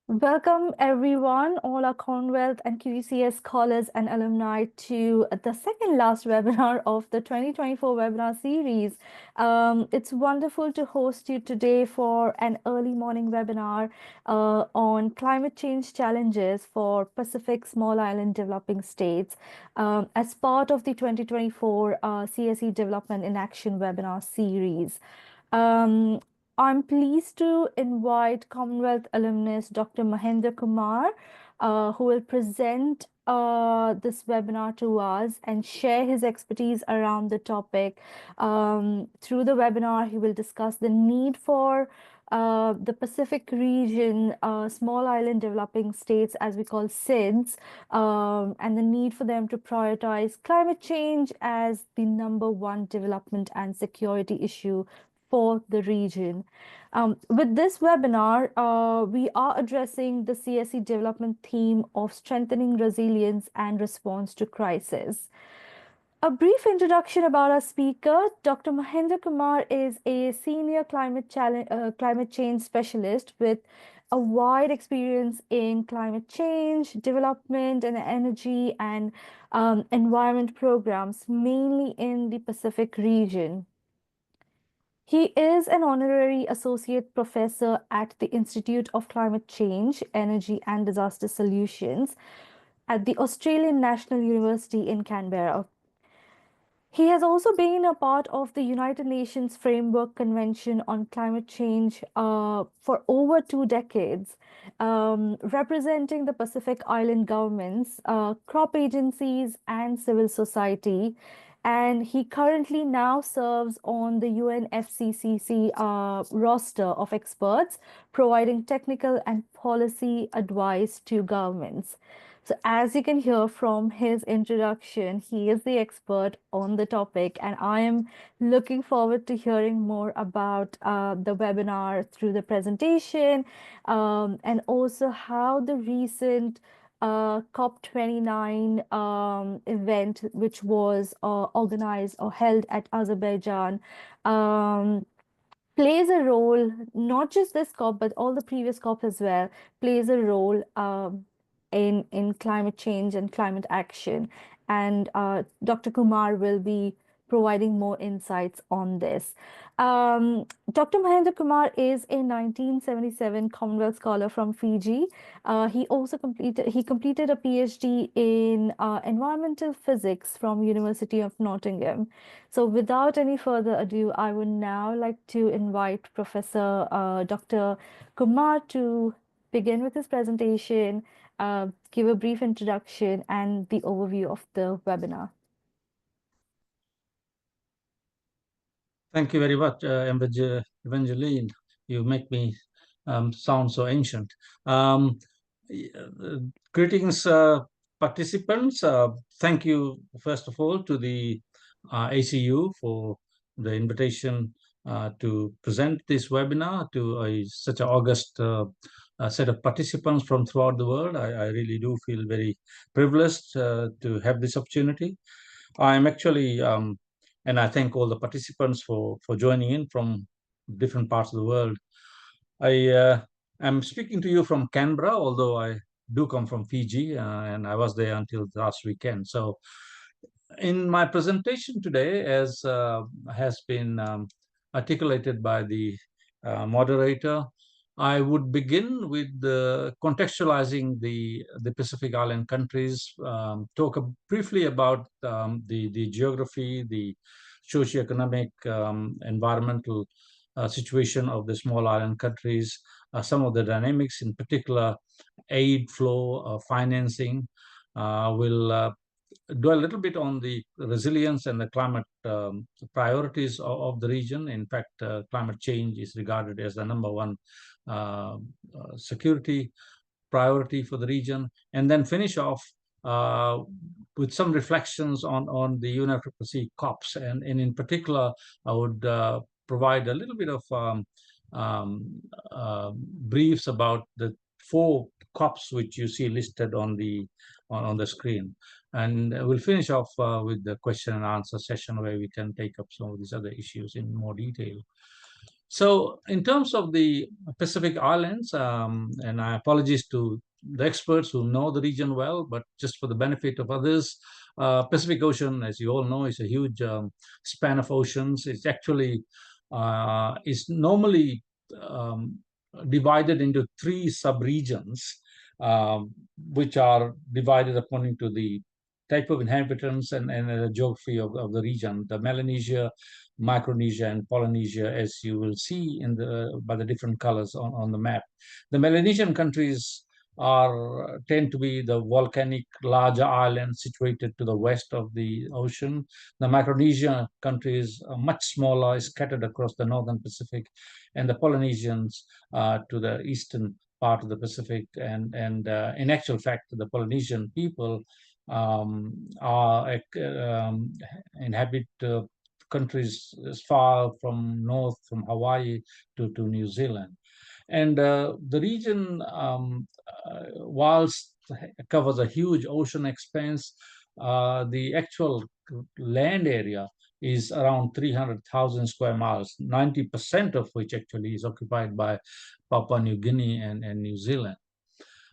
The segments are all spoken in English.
Welcome, everyone, all our Commonwealth and QCS scholars and alumni, to the second last webinar of the 2024 webinar series. It's wonderful to host you today for an early morning webinar on climate change challenges for Pacific Small Island Developing States as part of the 2024 CSE Development in Action webinar series. Um, I'm pleased to invite Commonwealth alumnus Dr. Mahendra Kumar, who will present this webinar to us and share his expertise around the topic. Through the webinar, he will discuss the need for the Pacific region, small island developing states, as we call SIDS, and the need for them to prioritize climate change as the number one development and security issue for the region. With this webinar, we are addressing the CSE development theme of strengthening resilience and response to crisis. A brief introduction about our speaker. Dr. Mahendra Kumar is a senior climate change specialist with a wide experience in climate change, development, and energy and environment programs, mainly in the Pacific region. He is an honorary associate professor at the Institute of Climate Change, Energy and Disaster Solutions at the Australian National University in Canberra. He has also been a part of the United Nations Framework Convention on Climate Change for over 2 decades, representing the Pacific Island governments, crop agencies, and civil society. And he currently now serves on the UNFCCC roster of experts, providing technical and policy advice to governments. So, as you can hear from his introduction, he is the expert on the topic, and I am looking forward to hearing more about the webinar through the presentation and also how the recent COP29 event, which was organized or held at Azerbaijan, um, plays a role, not just this COP, but all the previous COP as well, plays a role in climate change and climate action. And Dr. Kumar will be providing more insights on this. Dr. Mahendra Kumar is a 1977 Commonwealth Scholar from Fiji. He completed a PhD in environmental physics from University of Nottingham. So without any further ado, I would now like to invite Professor Dr. Kumar to begin with his presentation, give a brief introduction and the overview of the webinar. Thank you very much, Evangeline. You make me sound so ancient. Um, Greetings, participants. Thank you, first of all, to the ACU for the invitation to present this webinar to such an august set of participants from throughout the world. I really do feel very privileged to have this opportunity. I'm actually, and I thank all the participants for joining in from different parts of the world. I am speaking to you from Canberra, although I do come from Fiji, and I was there until last weekend. So, in my presentation today, as has been articulated by the moderator, I would begin with contextualizing the Pacific Island countries, talk briefly about the geography, the socioeconomic, environmental situation of the small island countries, some of the dynamics, in particular, aid flow, financing. Will do a little bit on the resilience and the climate priorities of the region. In fact, climate change is regarded as the number one security priority for the region, and then finish off uh, with some reflections on the UNFCCC COPs, and in particular, I would provide a little bit of briefs about the four COPs which you see listed on the screen. And we'll finish off with the question and answer session where we can take up some of these other issues in more detail. So, in terms of the Pacific Islands, and I apologize to the experts who know the region well, but just for the benefit of others, Pacific Ocean, as you all know, is a huge span of oceans. It's actually is normally um, divided into three subregions, which are divided according to the type of inhabitants and the geography of the region. The Melanesia, Micronesia, and Polynesia, as you will see in the by the different colors on the map. The Melanesian countries are tend to be the volcanic larger islands situated to the west of the ocean. The Micronesia countries are much smaller, scattered across the northern Pacific, and the Polynesians to the eastern part of the Pacific. And in actual fact, the Polynesian people inhabit countries as far from north from Hawaii to New Zealand. And the region, whilst covers a huge ocean expanse, the actual land area is around 300,000 square miles, 90% of which actually is occupied by Papua New Guinea and New Zealand.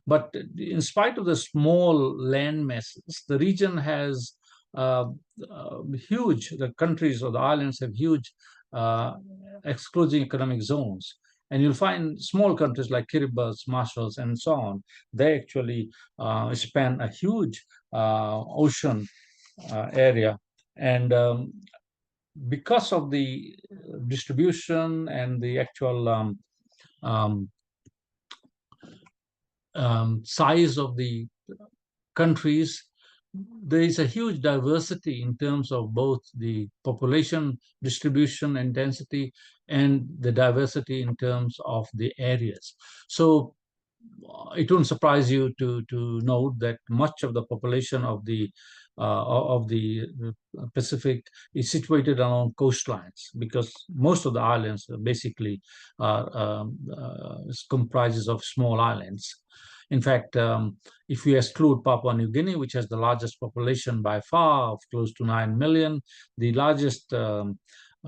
But in spite of the small land masses, the region has uh, huge, the countries or the islands have huge uh, exclusive economic zones. And you'll find small countries like Kiribati, Marshalls, and so on, they actually span a huge ocean area. And because of the distribution and the actual um, size of the countries, there is a huge diversity in terms of both the population distribution and density and the diversity in terms of the areas. So it won't surprise you to note that much of the population of the Pacific is situated along coastlines because most of the islands are basically comprises of small islands. In fact, if we exclude Papua New Guinea, which has the largest population by far of close to 9 million, the largest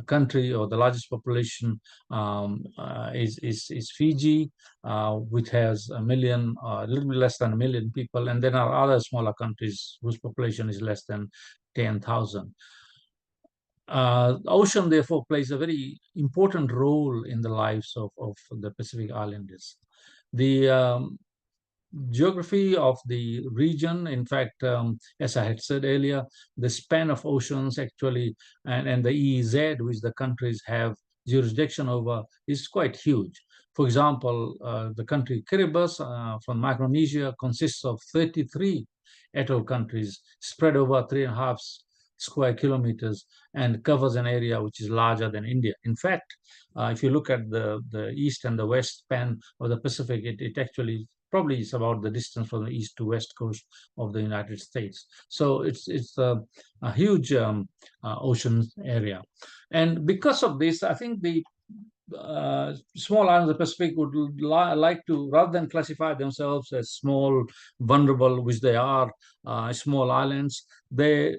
country or the largest population is Fiji, which has a little bit less than a million people, and then are other smaller countries whose population is less than 10,000. Ocean, therefore, plays a very important role in the lives of the Pacific Islanders. The geography of the region, in fact, as I had said earlier, the span of oceans actually and the EEZ, which the countries have jurisdiction over, is quite huge. For example, the country Kiribati from Micronesia consists of 33 atoll countries spread over 3.5 square kilometers and covers an area which is larger than India. In fact, if you look at the east and the west span of the Pacific, it actually probably is about the distance from the east to west coast of the United States. So it's a huge ocean area, and because of this, I think the small islands of the Pacific would like to, rather than classify themselves as small, vulnerable, which they are, small islands, they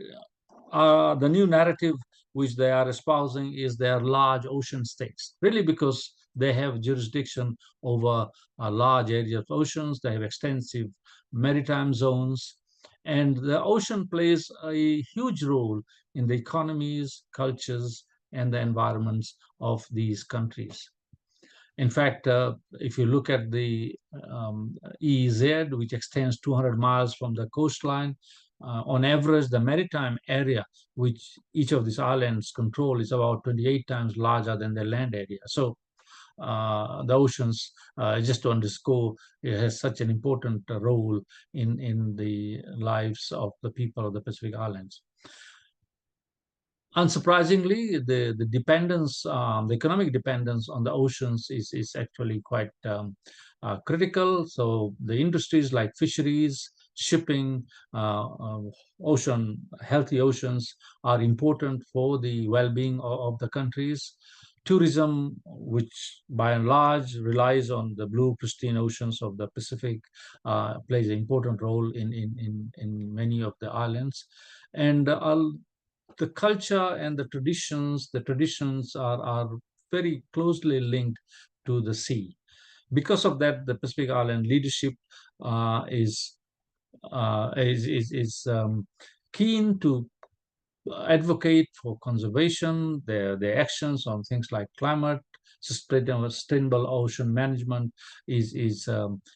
the new narrative which they are espousing is they are large ocean states, really because they have jurisdiction over a large area of oceans, they have extensive maritime zones, and the ocean plays a huge role in the economies, cultures, and the environments of these countries. In fact, if you look at the EEZ, which extends 200 miles from the coastline, on average, the maritime area which each of these islands control is about 28 times larger than their land area. So the oceans, just to underscore, it has such an important role in the lives of the people of the Pacific Islands. Unsurprisingly, the dependence, the economic dependence on the oceans is actually quite critical. So the industries like fisheries, shipping, healthy oceans are important for the well-being of the countries. Tourism, which by and large relies on the blue, pristine oceans of the Pacific, plays an important role in many of the islands. And the culture and the traditions are very closely linked to the sea. Because of that, the Pacific Island leadership is keen to advocate for conservation. Their actions on things like climate, sustainable ocean management is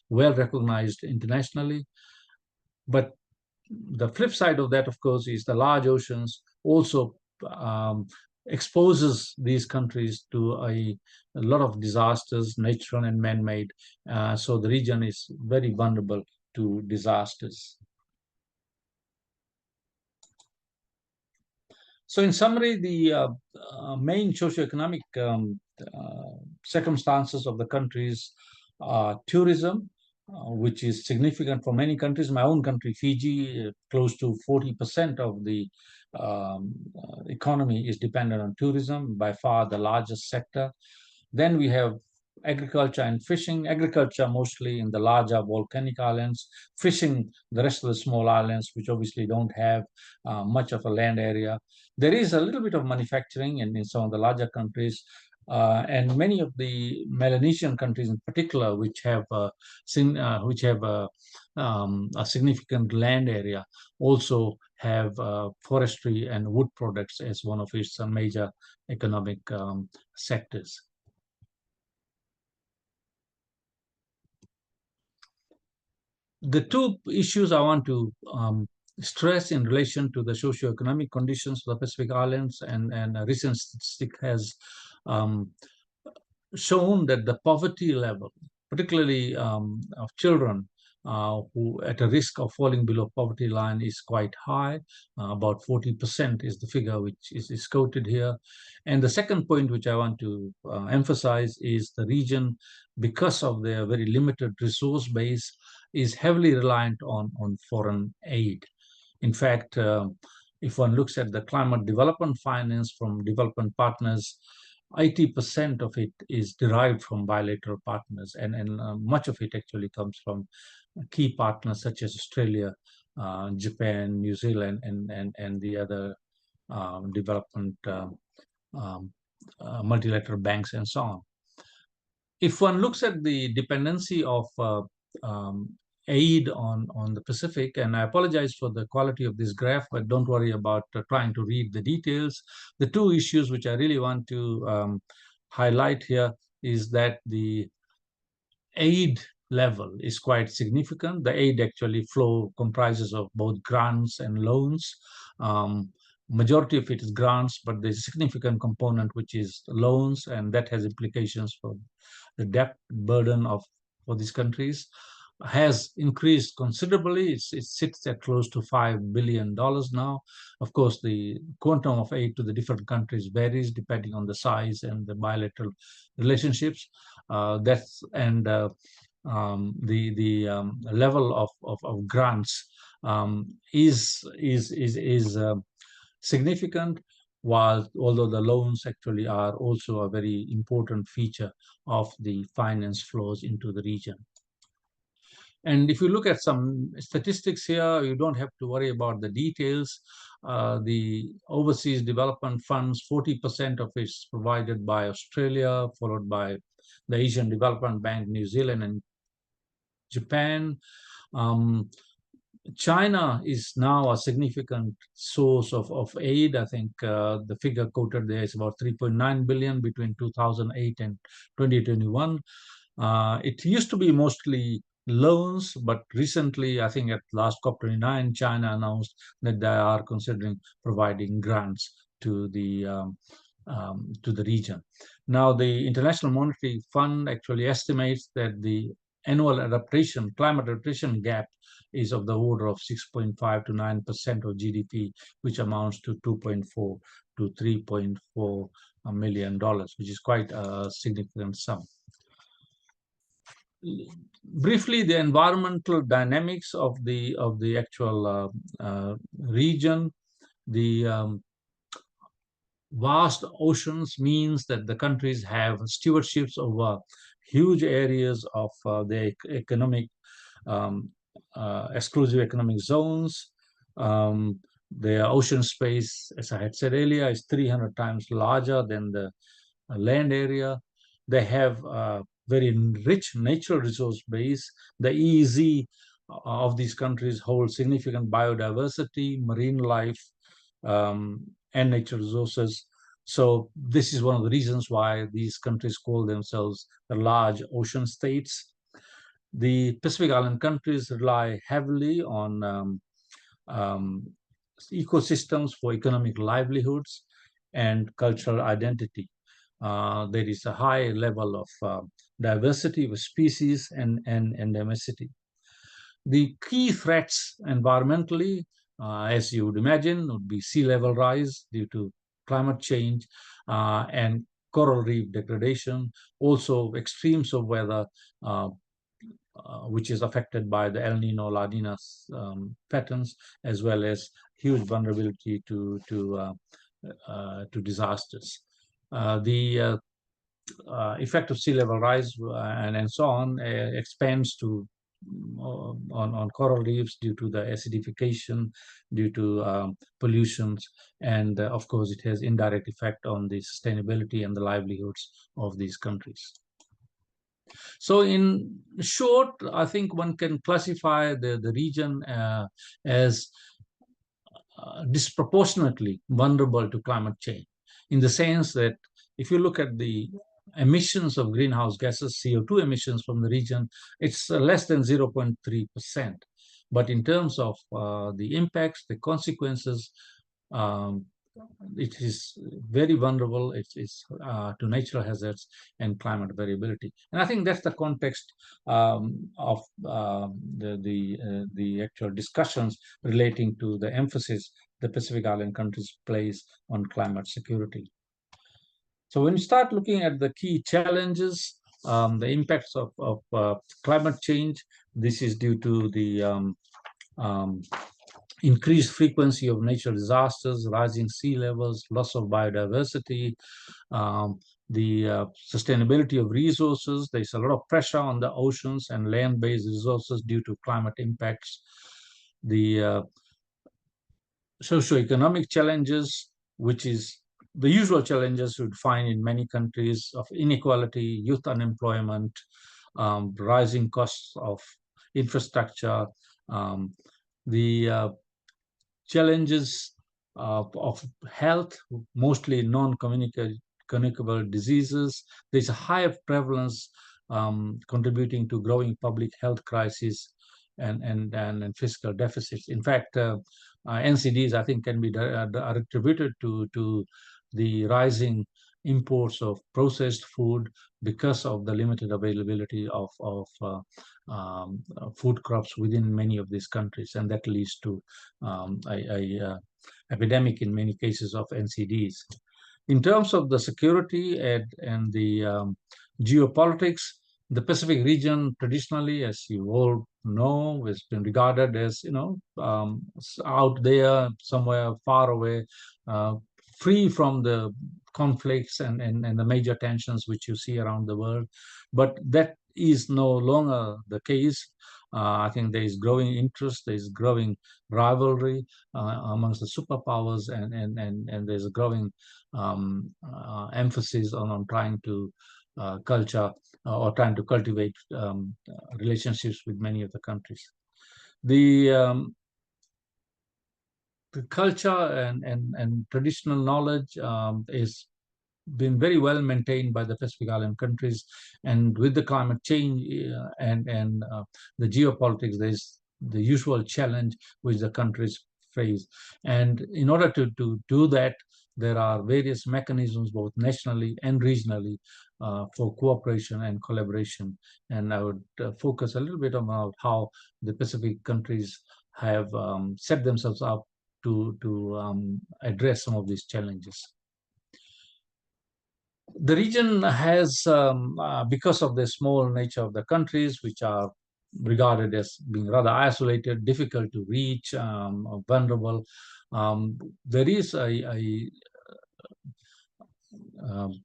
well recognized internationally. But the flip side of that, of course, is the large oceans also um, exposes these countries to a lot of disasters, natural and man-made. So the region is very vulnerable to disasters. So, in summary, the main socioeconomic circumstances of the countries are tourism, which is significant for many countries. My own country, Fiji, close to 40% of the economy is dependent on tourism, by far the largest sector. Then we have agriculture and fishing. Agriculture mostly in the larger volcanic islands, fishing the rest of the small islands, which obviously don't have much of a land area. There is a little bit of manufacturing in some of the larger countries, and many of the Melanesian countries, in particular, which have a significant land area, also have forestry and wood products as one of its major economic sectors. The two issues I want to stress in relation to the socio-economic conditions of the Pacific Islands, and a recent statistic has um, shown that the poverty level, particularly of children who at a risk of falling below poverty line, is quite high. About 40% is the figure which is quoted here. And the second point which I want to emphasize is the region, because of their very limited resource base, is heavily reliant on foreign aid. In fact, if one looks at the climate development finance from development partners, 80% of it is derived from bilateral partners, and much of it actually comes from key partners such as Australia, Japan, New Zealand, and the other development multilateral banks and so on. If one looks at the dependency of aid on the Pacific, and I apologize for the quality of this graph, but don't worry about trying to read the details. The two issues which I really want to highlight here is that the aid level is quite significant. The aid actually flow comprises of both grants and loans. Majority of it is grants, but there's a significant component which is loans, and that has implications for the debt burden for these countries. Has increased considerably. It sits at close to $5 billion now. Of course, the quantum of aid to the different countries varies depending on the size and the bilateral relationships. The level of grants is significant, while although the loans actually are also a very important feature of the finance flows into the region. And if you look at some statistics here, you don't have to worry about the details. The overseas development funds, 40% of it is provided by Australia, followed by the Asian Development Bank, New Zealand, and Japan. China is now a significant source of aid. I think the figure quoted there is about 3.9 billion between 2008 and 2021. It used to be mostly loans, but recently, I think at last COP29, China announced that they are considering providing grants to the region. Now, the International Monetary Fund actually estimates that the annual climate adaptation gap is of the order of 6.5 to 9% of GDP, which amounts to 2.4 to 3.4 million dollars, which is quite a significant sum. Briefly, the environmental dynamics of the actual region. The vast oceans means that the countries have stewardships over huge areas of their economic exclusive economic zones. The ocean space, as I had said earlier, is 300 times larger than the land area. They have a very rich natural resource base. The EEZ of these countries hold significant biodiversity, marine life, and natural resources. So this is one of the reasons why these countries call themselves the large ocean states. The Pacific Island countries rely heavily on um, ecosystems for economic livelihoods and cultural identity. There is a high level of diversity of species and endemicity. The key threats environmentally, as you would imagine, would be sea level rise due to climate change and coral reef degradation, also extremes of weather, uh, which is affected by the El Nino La Nina patterns, as well as huge vulnerability to disasters. The effect of sea level rise and so on expands to on coral reefs due to the acidification, due to pollutions, and of course it has indirect effect on the sustainability and the livelihoods of these countries. So in short, I think one can classify the region as disproportionately vulnerable to climate change, in the sense that if you look at the emissions of greenhouse gases, CO2 emissions from the region, it's less than 0.3%. But in terms of the impacts, the consequences, um, it is very vulnerable. It's to natural hazards and climate variability, and I think that's the context of the actual discussions relating to the emphasis the Pacific Island countries place on climate security. So when you start looking at the key challenges, the impacts of climate change, this is due to the um, increased frequency of natural disasters, rising sea levels, loss of biodiversity, um, the sustainability of resources. There's a lot of pressure on the oceans and land-based resources due to climate impacts. The socioeconomic challenges, which is the usual challenges you'd find in many countries of inequality, youth unemployment, rising costs of infrastructure, the challenges of health, mostly non-communicable diseases. There's a higher prevalence contributing to growing public health crises and fiscal deficits. In fact, NCDs, I think, can be attributed to the rising imports of processed food because of the limited availability of food crops within many of these countries, and that leads to a epidemic in many cases of NCDs. In terms of the security and the geopolitics, the Pacific region traditionally, as you all know, has been regarded as, out there, somewhere far away, uh, free from the conflicts and the major tensions which you see around the world. But that is no longer the case. I think there is growing interest, there is growing rivalry amongst the superpowers, and there's a growing emphasis on trying to culture or trying to cultivate relationships with many of the countries. The culture and traditional knowledge is been very well maintained by the Pacific Island countries, and with the climate change and the geopolitics, there's the usual challenge which the countries face. And in order to do that, there are various mechanisms, both nationally and regionally, for cooperation and collaboration. And I would focus a little bit about how the Pacific countries have set themselves up to address some of these challenges. The region has, because of the small nature of the countries, which are regarded as being rather isolated, difficult to reach, vulnerable, there is a um,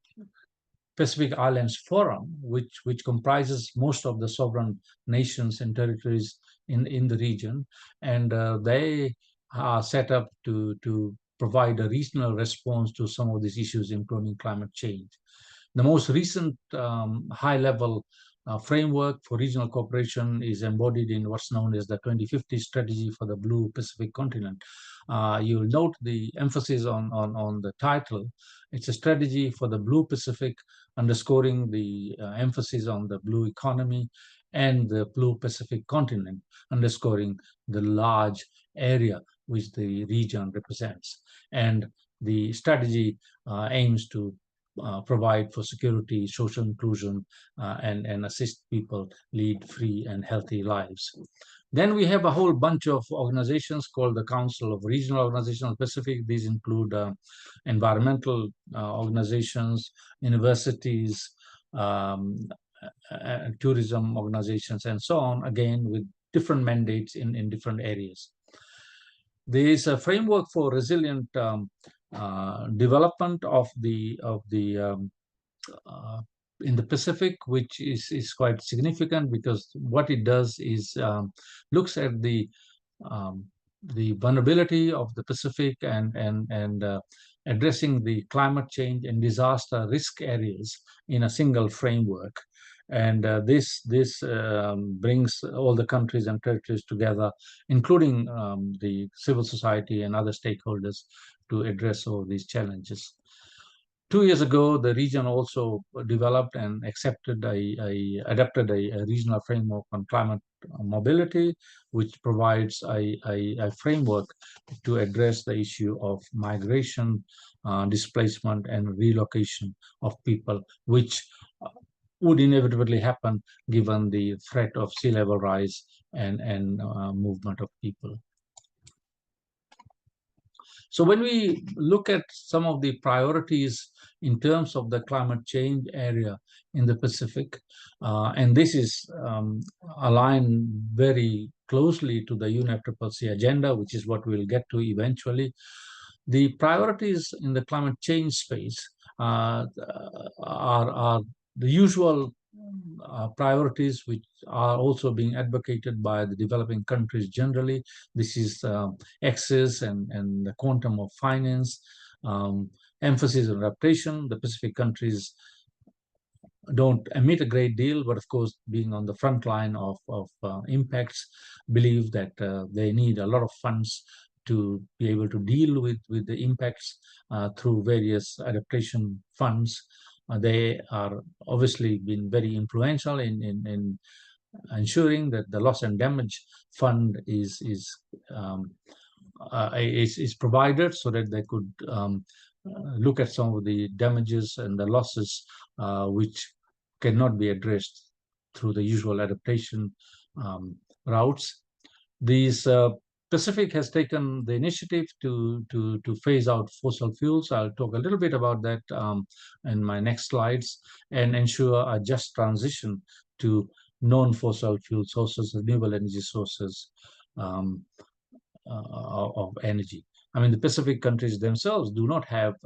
Pacific Islands Forum, which comprises most of the sovereign nations and territories in the region, and they are set up to provide a regional response to some of these issues, including climate change. The most recent high-level framework for regional cooperation is embodied in what's known as the 2050 strategy for the Blue Pacific continent. You'll note the emphasis on the title. It's a strategy for the Blue Pacific, underscoring the emphasis on the blue economy, and the Blue Pacific continent, underscoring the large area which the region represents. And the strategy aims to provide for security, social inclusion, and assist people lead free and healthy lives. Then we have a whole bunch of organizations called the Council of Regional Organizations of the Pacific. These include environmental organizations, universities, tourism organizations, and so on, again, with different mandates in different areas. There is a framework for resilient development of the in the Pacific, which is quite significant because what it does is looks at the vulnerability of the Pacific and addressing the climate change and disaster risk areas in a single framework. And this brings all the countries and territories together, including the civil society and other stakeholders, to address all these challenges. 2 years ago, the region also developed and adapted a regional framework on climate mobility, which provides a framework to address the issue of migration, displacement, and relocation of people, which would inevitably happen given the threat of sea level rise and movement of people. So when we look at some of the priorities in terms of the climate change area in the Pacific, and this is aligned very closely to the UNFCCC agenda, which is what we'll get to eventually. The priorities in the climate change space are the usual priorities which are also being advocated by the developing countries generally. This is access and the quantum of finance, emphasis on adaptation. The Pacific countries don't emit a great deal, but of course, being on the front line of impacts, believe that they need a lot of funds to be able to deal with the impacts through various adaptation funds. They are obviously been very influential in ensuring that the loss and damage fund is provided so that they could look at some of the damages and the losses which cannot be addressed through the usual adaptation routes. These Pacific has taken the initiative to phase out fossil fuels. I'll talk a little bit about that in my next slides, and ensure a just transition to non-fossil fuel sources, renewable energy sources of energy. I mean, the Pacific countries themselves do not have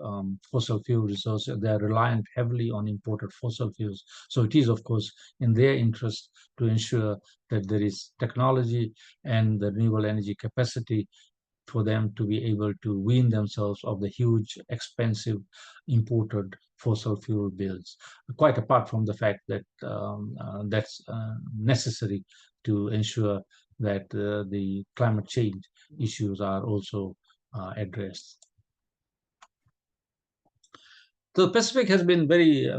fossil fuel resources. They are reliant heavily on imported fossil fuels. So it is, of course, in their interest to ensure that there is technology and the renewable energy capacity for them to be able to wean themselves of the huge, expensive imported fossil fuel bills, quite apart from the fact that that's necessary to ensure that the climate change issues are also addressed. So the Pacific has been very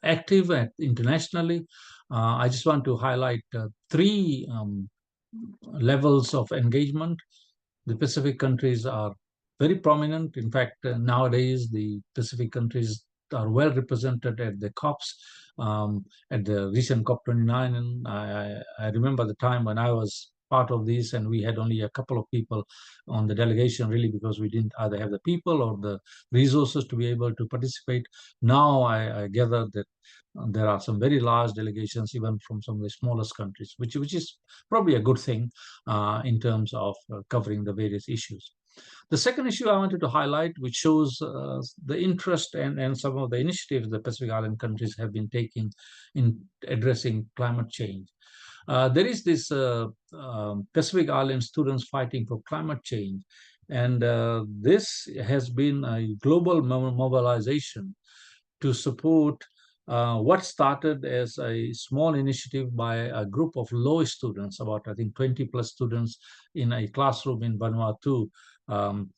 active internationally. I just want to highlight three levels of engagement. The Pacific countries are very prominent. In fact, nowadays, the Pacific countries are well represented at the COPs, at the recent COP29. And I remember the time when I was part of this, and we had only a couple of people on the delegation, really, because we didn't either have the people or the resources to be able to participate. Now I gather that there are some very large delegations, even from some of the smallest countries, which is probably a good thing in terms of covering the various issues. The second issue I wanted to highlight, which shows the interest and some of the initiatives the Pacific Island countries have been taking in addressing climate change. There is this Pacific Island Students Fighting for Climate Change, and this has been a global mobilization to support what started as a small initiative by a group of law students, about I think 20 plus students in a classroom in Vanuatu um,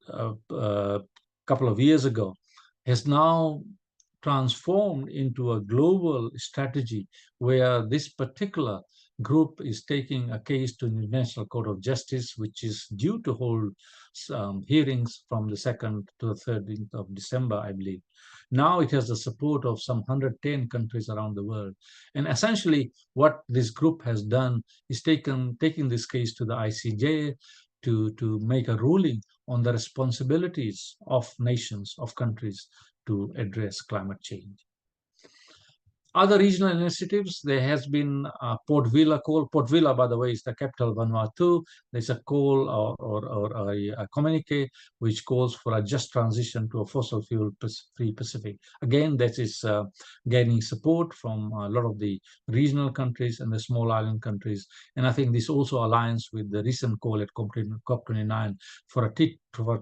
a couple of years ago, has now transformed into a global strategy where this particular group is taking a case to the International Court of Justice, which is due to hold hearings from the 2nd to the 13th of December, I believe. Now it has the support of some 110 countries around the world. And essentially, what this group has done is taking this case to the ICJ to make a ruling on the responsibilities of nations, of countries to address climate change. Other regional initiatives, there has been Port Vila call. Port Vila, by the way, is the capital of Vanuatu. There's a call or a communique which calls for a just transition to a fossil fuel-free Pacific. Again, that is gaining support from a lot of the regional countries and the small island countries. And I think this also aligns with the recent call at COP29 for a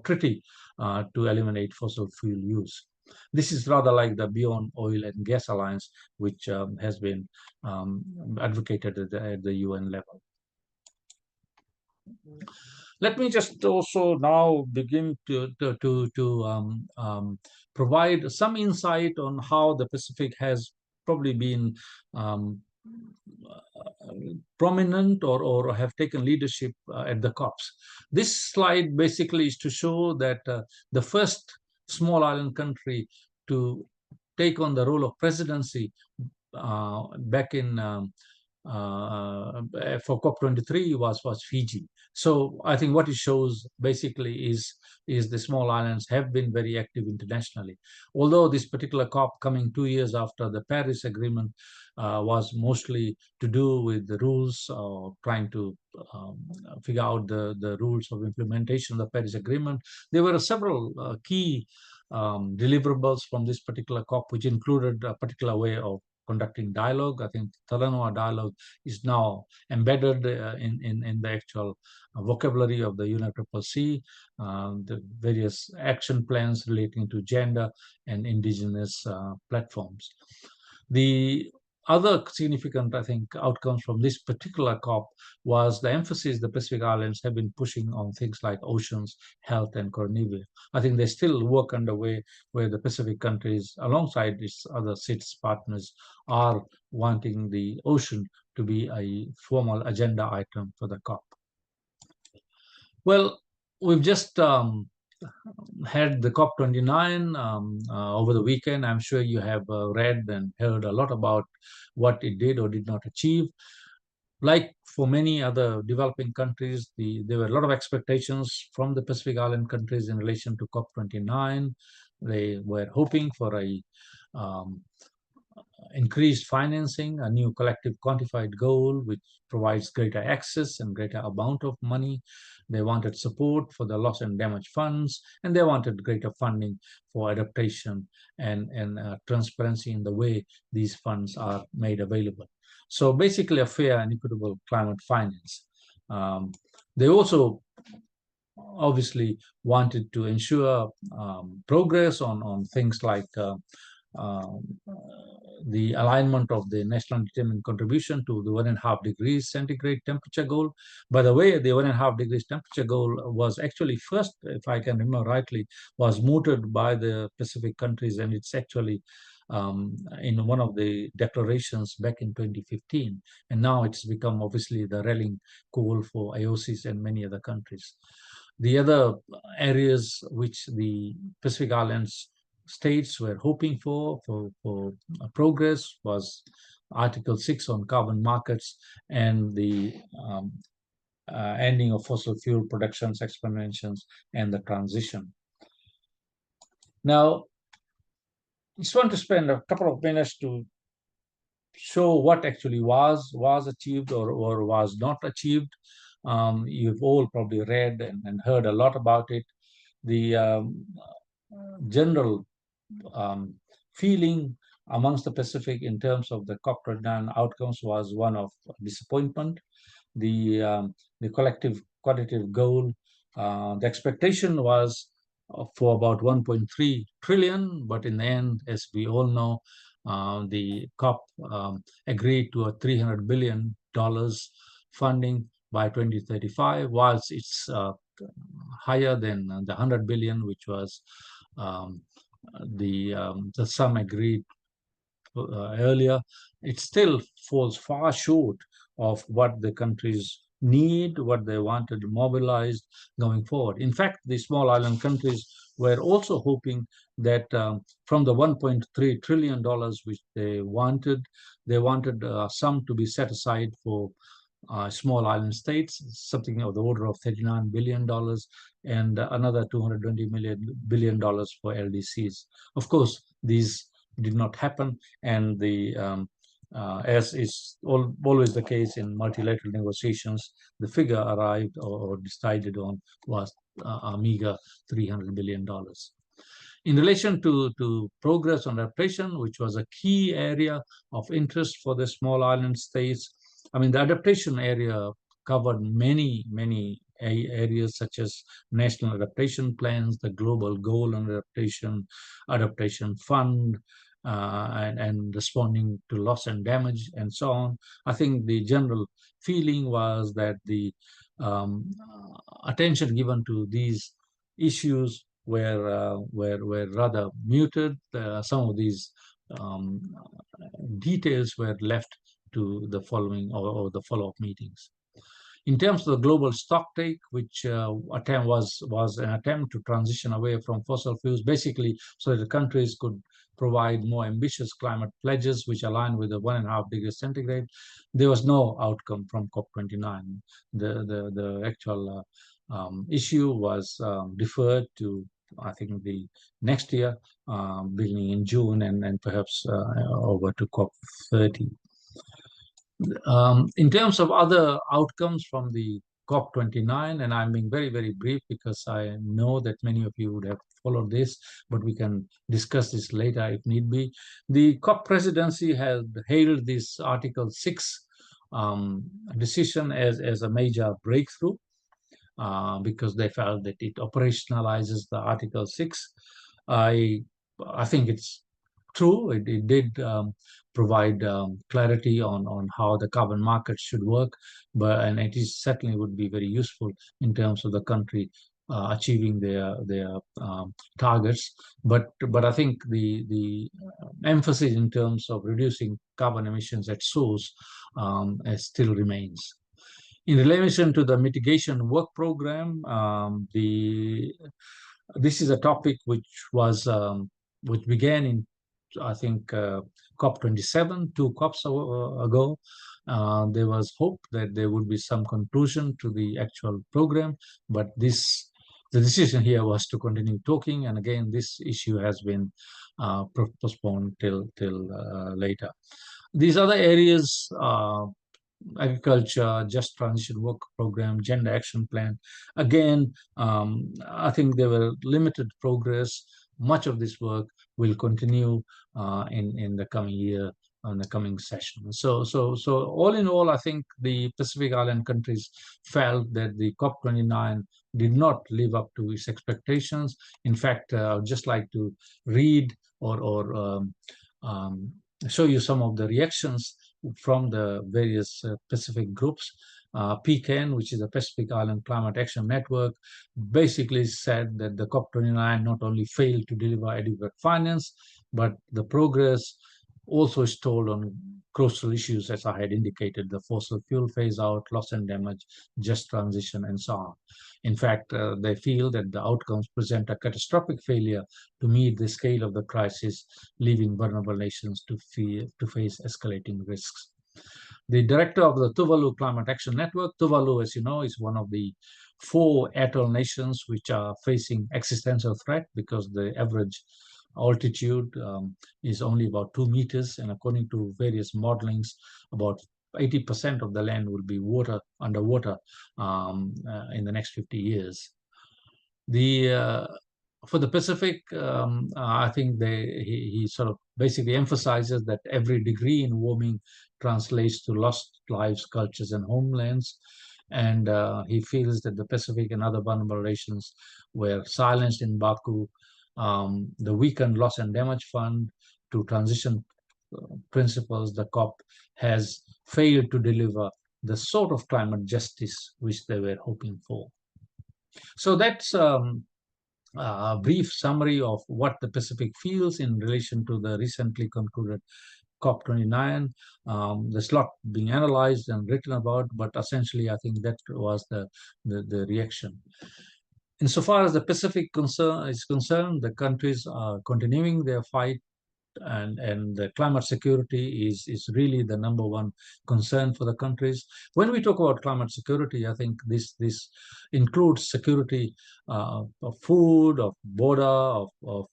treaty to eliminate fossil fuel use. This is rather like the Beyond Oil and Gas Alliance, which has been advocated at the UN level. Let me just also now begin to provide some insight on how the Pacific has probably been prominent or have taken leadership at the COPs. This slide basically is to show that the first small island country to take on the role of presidency back in for COP23 was Fiji. So I think what it shows basically is the small islands have been very active internationally. Although this particular COP coming 2 years after the Paris Agreement was mostly to do with the rules, trying to figure out the rules of implementation of the Paris Agreement. There were several key deliverables from this particular COP, which included a particular way of conducting dialogue. I think Talanoa dialogue is now embedded in the actual vocabulary of the UNFCCC, the various action plans relating to gender and indigenous platforms. The other significant, I think, outcomes from this particular COP was the emphasis the Pacific Islands have been pushing on things like oceans, health, and Cornivia. I think there's still work underway where the Pacific countries, alongside its other CITES partners, are wanting the ocean to be a formal agenda item for the COP. Well, we've just had the COP29 over the weekend. I'm sure you have read and heard a lot about what it did or did not achieve. Like for many other developing countries, there were a lot of expectations from the Pacific Island countries in relation to COP29. They were hoping for a increased financing, a new collective quantified goal, which provides greater access and greater amount of money. They wanted support for the loss and damage funds, and they wanted greater funding for adaptation and transparency in the way these funds are made available. So basically a fair and equitable climate finance. They also obviously wanted to ensure progress on things like the alignment of the national determined contribution to the 1.5 degrees centigrade temperature goal. By the way, the 1.5 degrees temperature goal was actually first, if I can remember rightly, was mooted by the Pacific countries, and it's actually in one of the declarations back in 2015. And now it's become obviously the rallying call for IOCs and many other countries. The other areas which the Pacific Islands states were hoping for progress was Article 6 on carbon markets and the ending of fossil fuel productions, expansions, and the transition. Now, I just want to spend a couple of minutes to show what actually was achieved or was not achieved. You've all probably read and heard a lot about it. The general feeling amongst the Pacific in terms of the COP29 outcomes was one of disappointment. The collective quantitative goal, the expectation was for about 1.3 trillion. But in the end, as we all know, the COP agreed to a $300 billion funding by 2035, whilst it's higher than the 100 billion, which was um, the sum agreed earlier. It still falls far short of what the countries need, what they wanted mobilized going forward. In fact, the small island countries were also hoping that from the $1.3 trillion which they wanted some to be set aside for small island states, something of the order of $39 billion, and another $220 billion for LDCs. Of course, these did not happen, and as is always the case in multilateral negotiations, the figure arrived or decided on was a meager $300 billion. In relation to progress on adaptation, which was a key area of interest for the small island states, I mean, the adaptation area covered many areas such as national adaptation plans, the global goal on adaptation, adaptation fund, and responding to loss and damage, and so on. I think the general feeling was that the um, attention given to these issues were rather muted. Some of these um, details were left to the following or the follow-up meetings. In terms of the global stocktake, which attempt was an attempt to transition away from fossil fuels, basically so that the countries could provide more ambitious climate pledges which align with the 1.5 degrees centigrade. There was no outcome from COP29. The actual issue was deferred to, I think, the next year, beginning in June, and perhaps over to COP30. In terms of other outcomes from the COP29, and I'm being very brief because I know that many of you would have followed this, but we can discuss this later if need be. The COP presidency had hailed this Article 6 decision as a major breakthrough because they felt that it operationalizes the Article 6. I think it's true. It did provide clarity on how the carbon market should work, and it is certainly would be very useful in terms of the country achieving their targets. But I think the emphasis in terms of reducing carbon emissions at source still remains. In relation to the mitigation work program, this is a topic which began in, I think, COP27, 2 COPs ago. There was hope that there would be some conclusion to the actual program, but the decision here was to continue talking, and again, this issue has been postponed till later. These other areas, agriculture, just transition work program, gender action plan. Again, I think there were limited progress. Much of this work will continue in the coming year, in the coming session. So all in all, I think the Pacific Island countries felt that the COP29 did not live up to its expectations. In fact, I would just like to read or show you some of the reactions from the various Pacific groups. PCAN, which is the Pacific Island Climate Action Network, basically said that the COP29 not only failed to deliver adequate finance, but the progress also stalled on crucial issues, as I had indicated, the fossil fuel phase out, loss and damage, just transition, and so on. In fact, they feel that the outcomes present a catastrophic failure to meet the scale of the crisis, leaving vulnerable nations to face escalating risks. The director of the Tuvalu Climate Action Network, Tuvalu, as you know, is one of the 4 atoll nations which are facing existential threat because the average altitude is only about 2 meters, and according to various modelings, about 80% of the land will be underwater in the next 50 years. For the Pacific, I think he sort of basically emphasizes that every degree in warming translates to lost lives, cultures, and homelands. And he feels that the Pacific and other vulnerable nations were silenced in Baku. The weakened loss and damage fund to transition principles, the COP has failed to deliver the sort of climate justice which they were hoping for. So that's a brief summary of what the Pacific feels in relation to the recently concluded COP29. There's a lot being analyzed and written about, but essentially, I think that was the reaction. Insofar as the Pacific is concerned, the countries are continuing their fight, and the climate security is really the number one concern for the countries. When we talk about climate security, I think this includes security of food, of border, of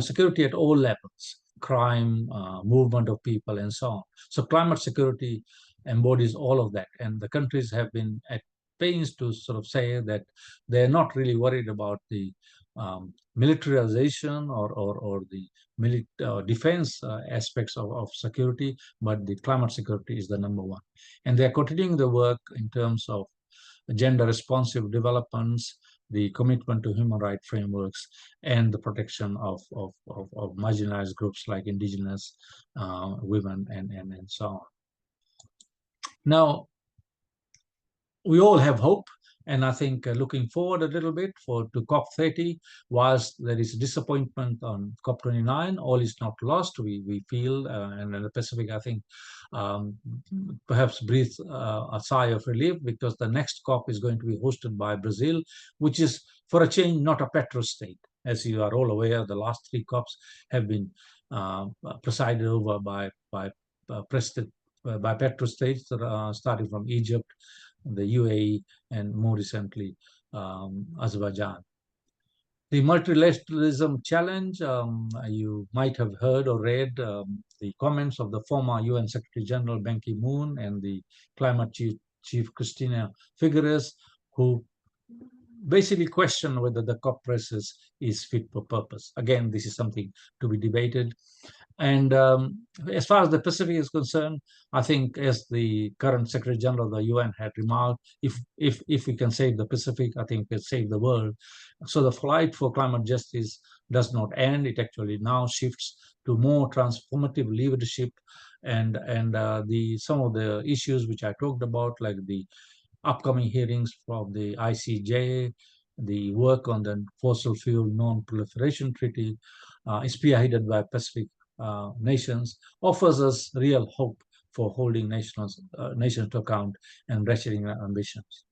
security at all levels, crime, movement of people, and so on. So climate security embodies all of that, and the countries have been at pains to sort of say that they're not really worried about the militarization or the defense aspects of security, but the climate security is the number one. And they're continuing the work in terms of gender responsive developments, the commitment to human rights frameworks, and the protection of marginalized groups like indigenous women and so on. Now, we all have hope. And I think looking forward a little bit to COP30, whilst there is disappointment on COP29, all is not lost. We feel, and in the Pacific, I think, um, perhaps breathe a sigh of relief, because the next COP is going to be hosted by Brazil, which is, for a change, not a petrostate. As you are all aware, the last three COPs have been presided over by petrostates, starting from Egypt, the UAE, and more recently, Azerbaijan. The multilateralism challenge, you might have heard or read the comments of the former UN Secretary General Ban Ki-moon and the climate chief Christina Figueres, who basically question whether the COP process is fit for purpose. Again, this is something to be debated. And as far as the Pacific is concerned, I think, as the current Secretary General of the UN had remarked, if we can save the Pacific, I think we'll save the world. So the fight for climate justice does not end. It actually now shifts to more transformative leadership, and some of the issues which I talked about, like the upcoming hearings from the ICJ, the work on the fossil fuel non-proliferation treaty, spearheaded by Pacific nations, offers us real hope for holding nations to account and ratcheting their ambitions.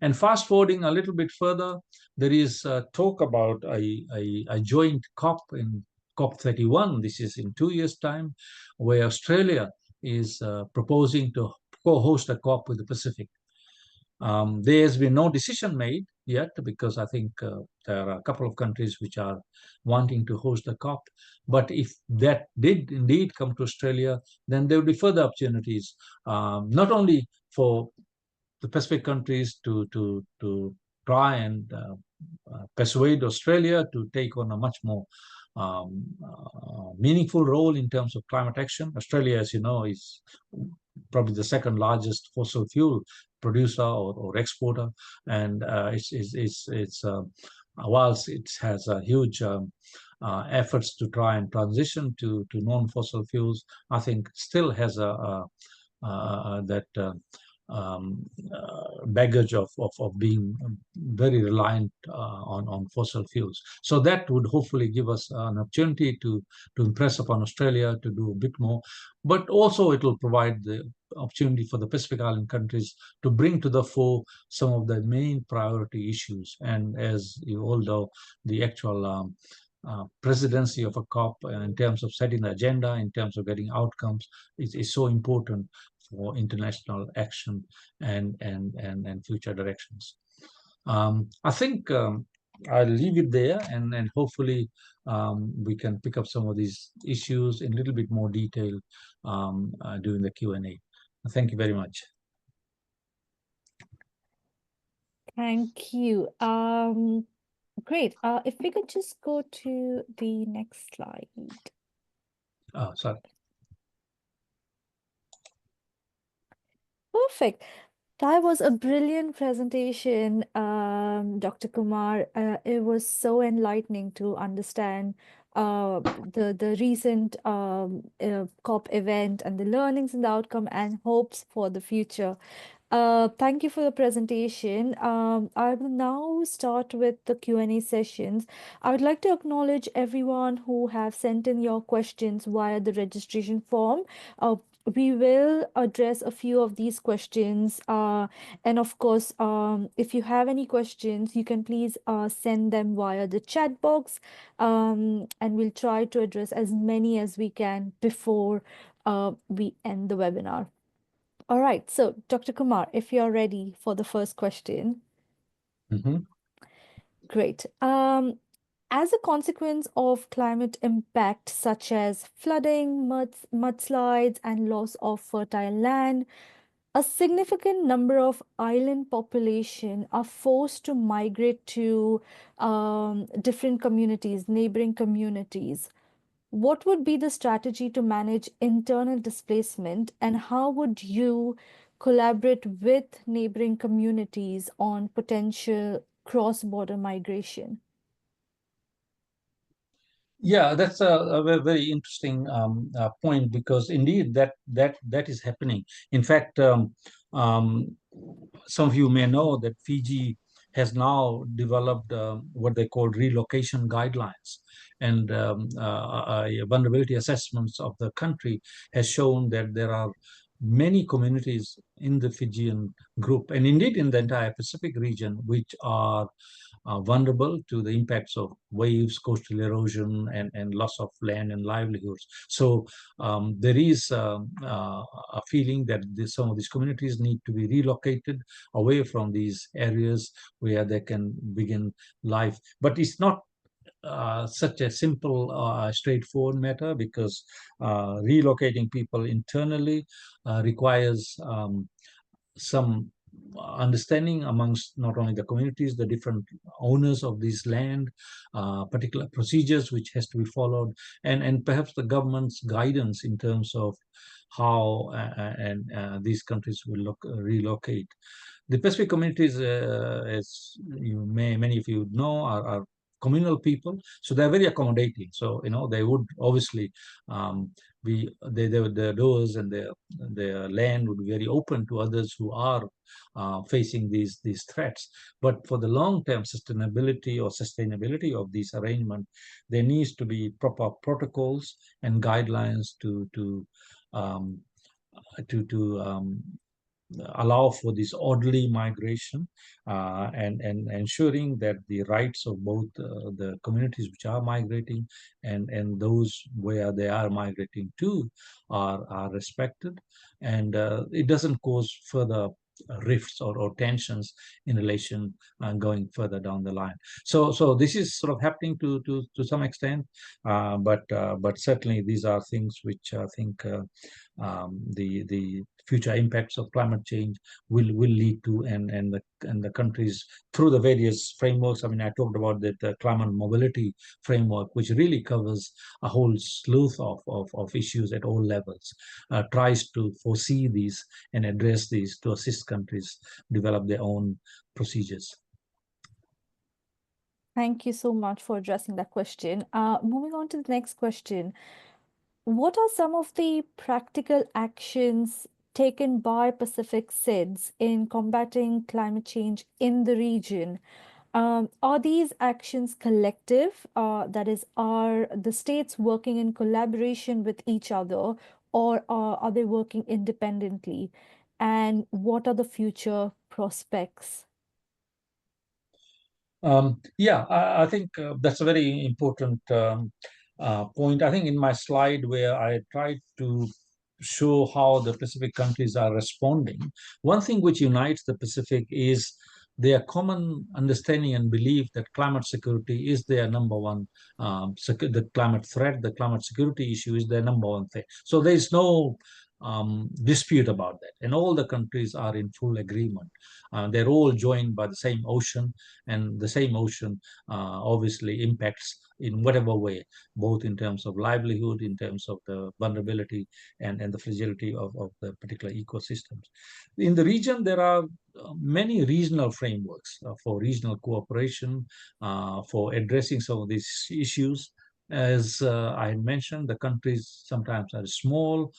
And fast forwarding a little bit further, there is talk about a joint COP in COP31. This is in 2 years' time, where Australia is proposing to co-host a COP with the Pacific. There has been no decision made yet, because I think there are a couple of countries which are wanting to host the COP. But if that did indeed come to Australia, then there will be further opportunities, not only for the Pacific countries to try and persuade Australia to take on a much more meaningful role in terms of climate action. Australia, as you know, is probably the second largest fossil fuel producer or exporter, and it's whilst it has a huge efforts to try and transition to non-fossil fuels, I think still has that baggage of being very reliant on fossil fuels. So that would hopefully give us an opportunity to impress upon Australia to do a bit more, but also it will provide the opportunity for the Pacific Island countries to bring to the fore some of the main priority issues. And as you all know, the actual presidency of a COP in terms of setting the agenda, in terms of getting outcomes, is so important for international action and future directions. I think I'll leave it there, and hopefully we can pick up some of these issues in a little bit more detail during the Q&A. Thank you very much. Thank you. Great. If we could just go to the next slide. Oh, sorry. Perfect. That was a brilliant presentation, Dr. Kumar. It was so enlightening to understand the recent COP event and the learnings and the outcome and hopes for the future. Thank you for the presentation. I will now start with the Q&A sessions. I would like to acknowledge everyone who have sent in your questions via the registration form. We will address a few of these questions. And of course, if you have any questions, you can please send them via the chat box. And we'll try to address as many as we can before we end the webinar. All right, so Dr. Kumar, if you're ready for the first question, Mhm. great. As a consequence of climate impact such as flooding, mudslides, and loss of fertile land, a significant number of island population are forced to migrate to different communities, neighboring communities. What would be the strategy to manage internal displacement, and how would you collaborate with neighboring communities on potential cross-border migration? Yeah, that's a very interesting point, because indeed that is happening. In fact, um, some of you may know that Fiji has now developed what they call relocation guidelines, and vulnerability assessments of the country has shown that there are many communities in the Fijian group, and indeed in the entire Pacific region, which are vulnerable to the impacts of waves, coastal erosion, and loss of land and livelihoods. So there is a feeling that some of these communities need to be relocated away from these areas where they can begin life. But it's not such a simple, straightforward matter, because relocating people internally requires some understanding amongst not only the communities, the different owners of this land, particular procedures which has to be followed, and perhaps the government's guidance in terms of how and these countries will relocate. The Pacific communities, as many of you know, are communal people, so they're very accommodating. So they would obviously be their doors and their land would be very open to others who are facing these threats. But for the long-term sustainability of this arrangement, there needs to be proper protocols and guidelines um, to allow for this orderly migration, and ensuring that the rights of both the communities which are migrating and those where they are migrating to are respected, and it doesn't cause further rifts or tensions in relation going further down the line. So this is sort of happening to some extent, but certainly these are things which I think the future impacts of climate change will lead to, and the countries through the various frameworks. I mean, I talked about the climate mobility framework, which really covers a whole slew of issues at all levels, tries to foresee these and address these to assist countries develop their own procedures. Thank you so much for addressing that question. Moving on to the next question. What are some of the practical actions taken by Pacific SIDS in combating climate change in the region? Are these actions collective? That is, are the states working in collaboration with each other, or are they working independently? And what are the future prospects? Yeah, I think that's a very important point. I think in my slide where I tried to show how the Pacific countries are responding, one thing which unites the Pacific is their common understanding and belief that climate security is their number one, the climate threat, the climate security issue is their number one thing. So there is no dispute about that, and all the countries are in full agreement. They're all joined by the same ocean, and the same ocean obviously impacts in whatever way, both in terms of livelihood, in terms of the vulnerability and the fragility of the particular ecosystems. In the region, there are many regional frameworks for regional cooperation, for addressing some of these issues. As I mentioned, the countries sometimes are small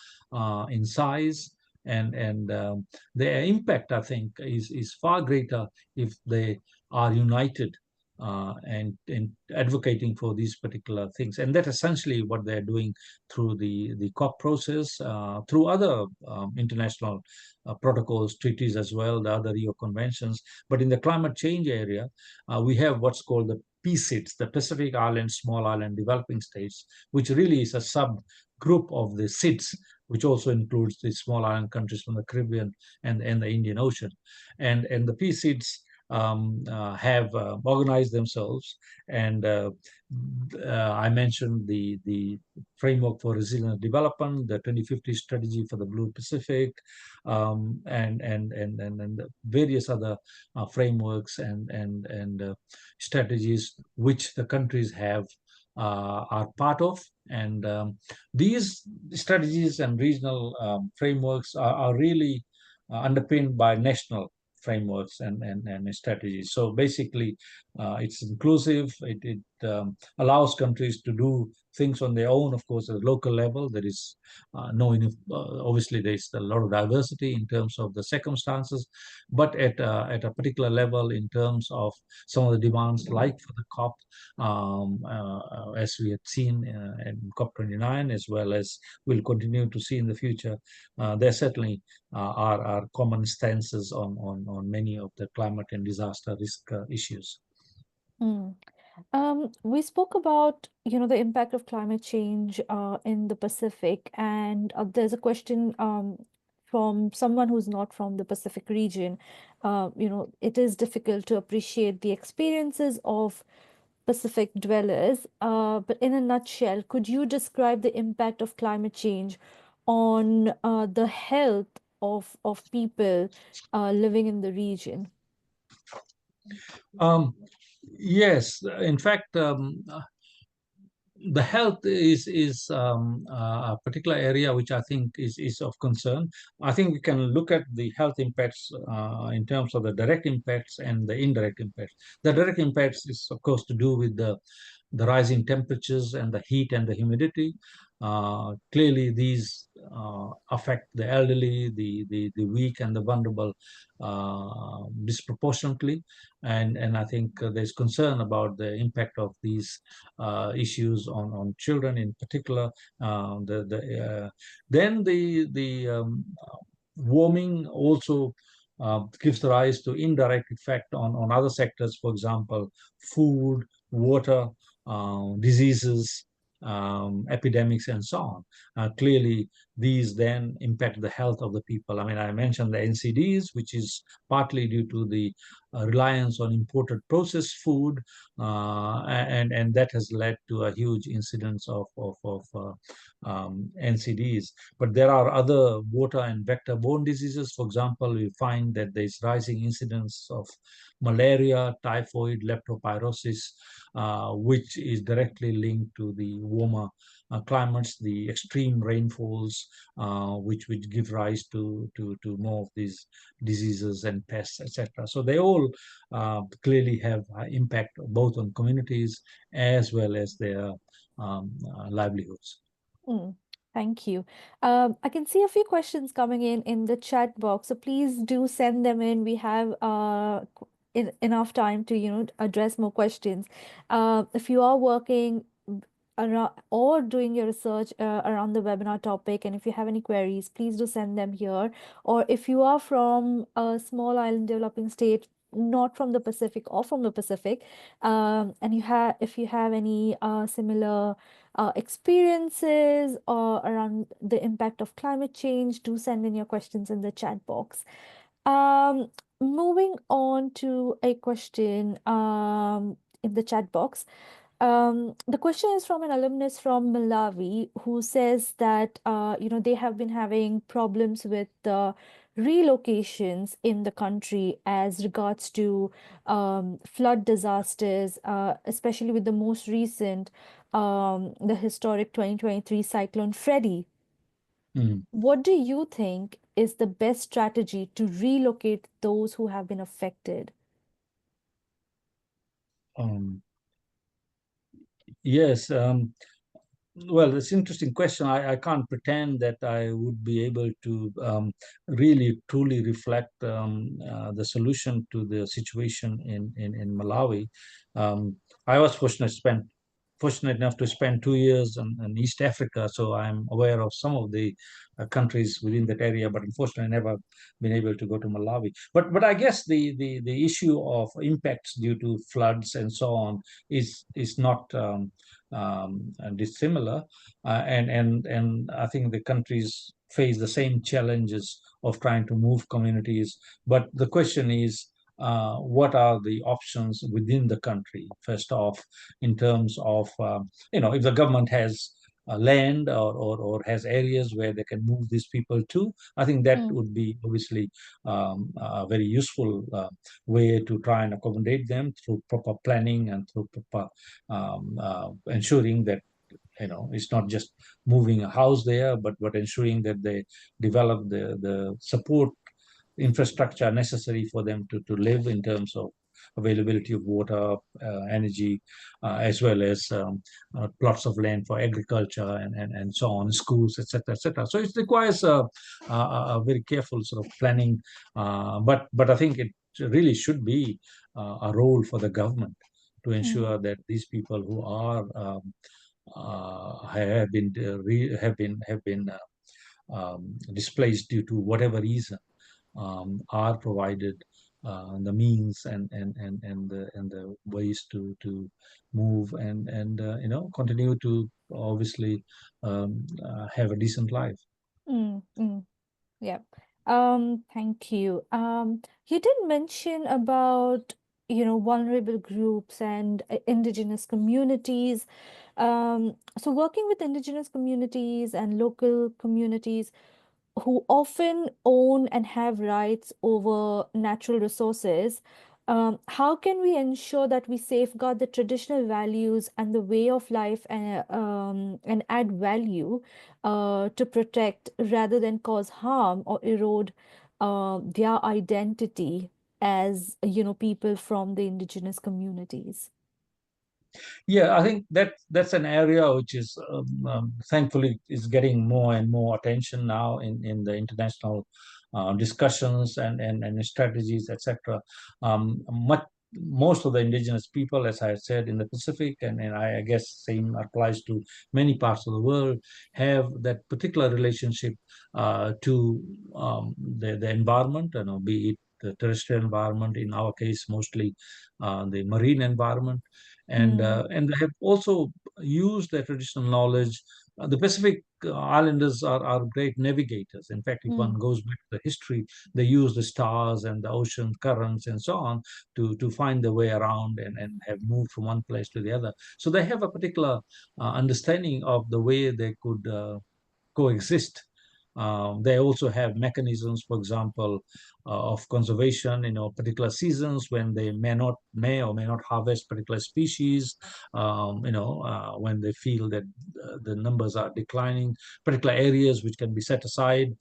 in size, and their impact, I think, is far greater if they are united and advocating for these particular things. And that's essentially what they're doing through the COP process, through other international protocols, treaties as well, the other Rio conventions. But in the climate change area, we have what's called the PSIDS, the Pacific Island, Small Island Developing States, which really is a subgroup of the SIDS, which also includes the small island countries from the Caribbean and the Indian Ocean. And the PSIDS have organized themselves, and I mentioned the framework for resilient development, the 2050 strategy for the Blue Pacific, and the various other frameworks and strategies which the countries have are part of. And these strategies and regional frameworks are really underpinned by national frameworks and strategies. So basically, it's inclusive. It allows countries to do things on their own. Of course, at a local level, there is obviously there is a lot of diversity in terms of the circumstances, but at a particular level, in terms of some of the demands, like for the COP, as we had seen in COP29, as well as we'll continue to see in the future, there certainly are common stances on many of the climate and disaster risk issues. Mm. We spoke about, the impact of climate change in the Pacific, and there's a question from someone who's not from the Pacific region. It is difficult to appreciate the experiences of Pacific dwellers, but in a nutshell, could you describe the impact of climate change on the health of people living in the region? Um, yes, in fact, the health is a particular area which I think is of concern. I think we can look at the health impacts in terms of the direct impacts and the indirect impacts. The direct impacts is, of course, to do with the rising temperatures and the heat and the humidity. Clearly, these affect the elderly, the weak, and the vulnerable disproportionately. And I think there's concern about the impact of these issues on children in particular. Then the warming also gives rise to indirect effect on other sectors, for example, food, water, diseases, epidemics, and so on. Clearly, these then impact the health of the people. I mean, I mentioned the NCDs, which is partly due to the reliance on imported processed food, and that has led to a huge incidence of NCDs. But there are other water and vector-borne diseases. For example, we find that there's rising incidence of malaria, typhoid, leptospirosis, which is directly linked to the warmer climates, the extreme rainfalls, which give rise to more of these diseases and pests, etc. So they all clearly have impact both on communities as well as their livelihoods. Mm, thank you. I can see a few questions coming in the chat box, so please do send them in. We have enough time to address more questions. If you are working around or doing your research around the webinar topic, and if you have any queries, please do send them here. Or if you are from a small island developing state, not from the Pacific or from the Pacific, and if you have any similar experiences around the impact of climate change, do send in your questions in the chat box. Um, Moving on to a question in the chat box. The question is from an alumnus from Malawi who says that they have been having problems with relocations in the country as regards to flood disasters, especially with the most recent, the historic 2023 cyclone Freddy. Mm. What do you think is the best strategy to relocate those who have been affected? Um, yes. Well, it's an interesting question. I can't pretend that I would be able to really truly reflect the solution to the situation in Malawi. I was fortunate enough to spend 2 years in East Africa, so I'm aware of some of the countries within that area, but unfortunately, I never been able to go to Malawi. But I guess the issue of impacts due to floods and so on is not dissimilar, and I think the countries face the same challenges of trying to move communities. But the question is, what are the options within the country? First off, in terms of if the government has land or has areas where they can move these people to, I think that Mm, would be obviously a very useful way to try and accommodate them through proper planning and through proper ensuring that it's not just moving a house there, but ensuring that they develop the support infrastructure necessary for them to live in terms of availability of water, energy, as well as plots of land for agriculture and so on, schools, etc., etc. So it requires a very careful sort of planning, but I think it really should be a role for the government to mm, ensure that these people who are have been displaced due to whatever reason are provided the means and the ways to move and continue to obviously have a decent life. mm, mm. Yeah. Thank you. You did mention about, vulnerable groups and indigenous communities. So working with indigenous communities and local communities who often own and have rights over natural resources, how can we ensure that we safeguard the traditional values and the way of life and add value to protect rather than cause harm or erode their identity as, people from the indigenous communities? Yeah, I think that's an area which is thankfully is getting more and more attention now in the international discussions and strategies, etc. Most of the indigenous people, as I said, in the Pacific, and I guess same applies to many parts of the world, have that particular relationship to the environment, be it the terrestrial environment, in our case, mostly the marine environment, Mm, and they have also used their traditional knowledge. The Pacific Islanders are great navigators. In fact, if one mm, goes back to the history, they use the stars and the ocean currents and so on to find their way around and have moved from one place to the other. So they have a particular understanding of the way they could coexist. They also have mechanisms, for example, of conservation. Particular seasons when they may or may not harvest particular species. When they feel that the numbers are declining, particular areas which can be set aside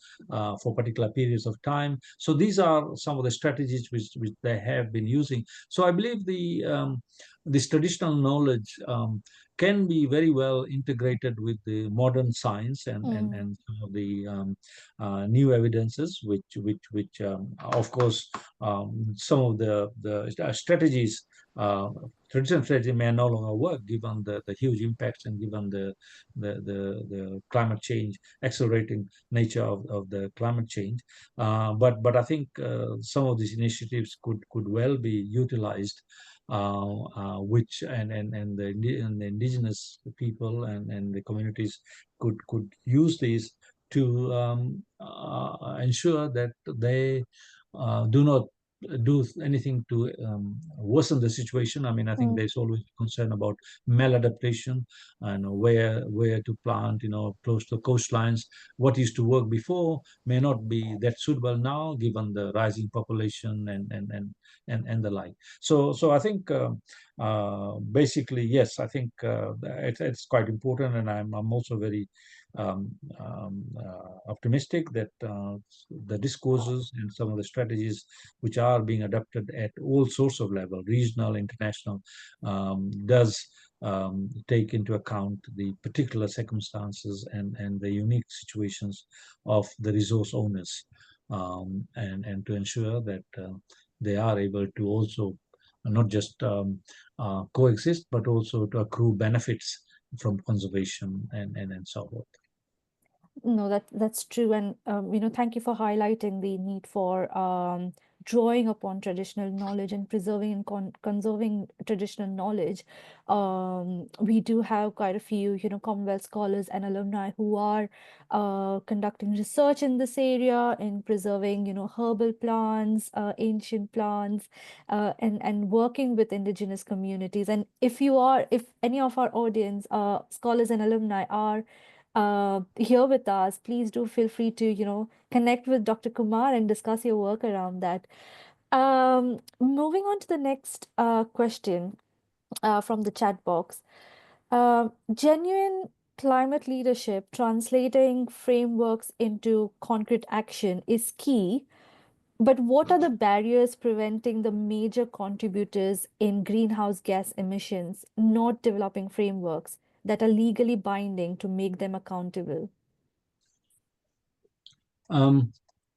for particular periods of time. So these are some of the strategies which they have been using. So I believe this traditional knowledge can be very well integrated with the modern science and and, mm, and some of the new evidences, which of course some of the strategies. Uh, Traditional strategy may no longer work given the huge impacts and given the climate change, accelerating nature of the climate change. But I think some of these initiatives could well be utilized, which and the indigenous people and the communities could use these to ensure that they do not do anything to worsen the situation. I mean, I think Mm. there's always concern about maladaptation and where to plant, close to coastlines. What used to work before may not be that suitable now, given the rising population and the like. So I think basically, yes, I think it's quite important, and I'm also very optimistic that the discourses and some of the strategies which are being adopted at all sorts of level, regional, international, does take into account the particular circumstances and the unique situations of the resource owners, and to ensure that they are able to also not just coexist, but also to accrue benefits from conservation and so forth. No, that's true, and thank you for highlighting the need for drawing upon traditional knowledge and preserving and conserving traditional knowledge. We do have quite a few, Commonwealth scholars and alumni who are conducting research in this area in preserving, herbal plants, ancient plants, and working with indigenous communities. And if any of our audience, scholars and alumni are here with us, please do feel free to, connect with Dr. Kumar and discuss your work around that. Moving on to the next question from the chat box. Genuine climate leadership translating frameworks into concrete action is key, but what are the barriers preventing the major contributors in greenhouse gas emissions not developing frameworks that are legally binding to make them accountable? Um,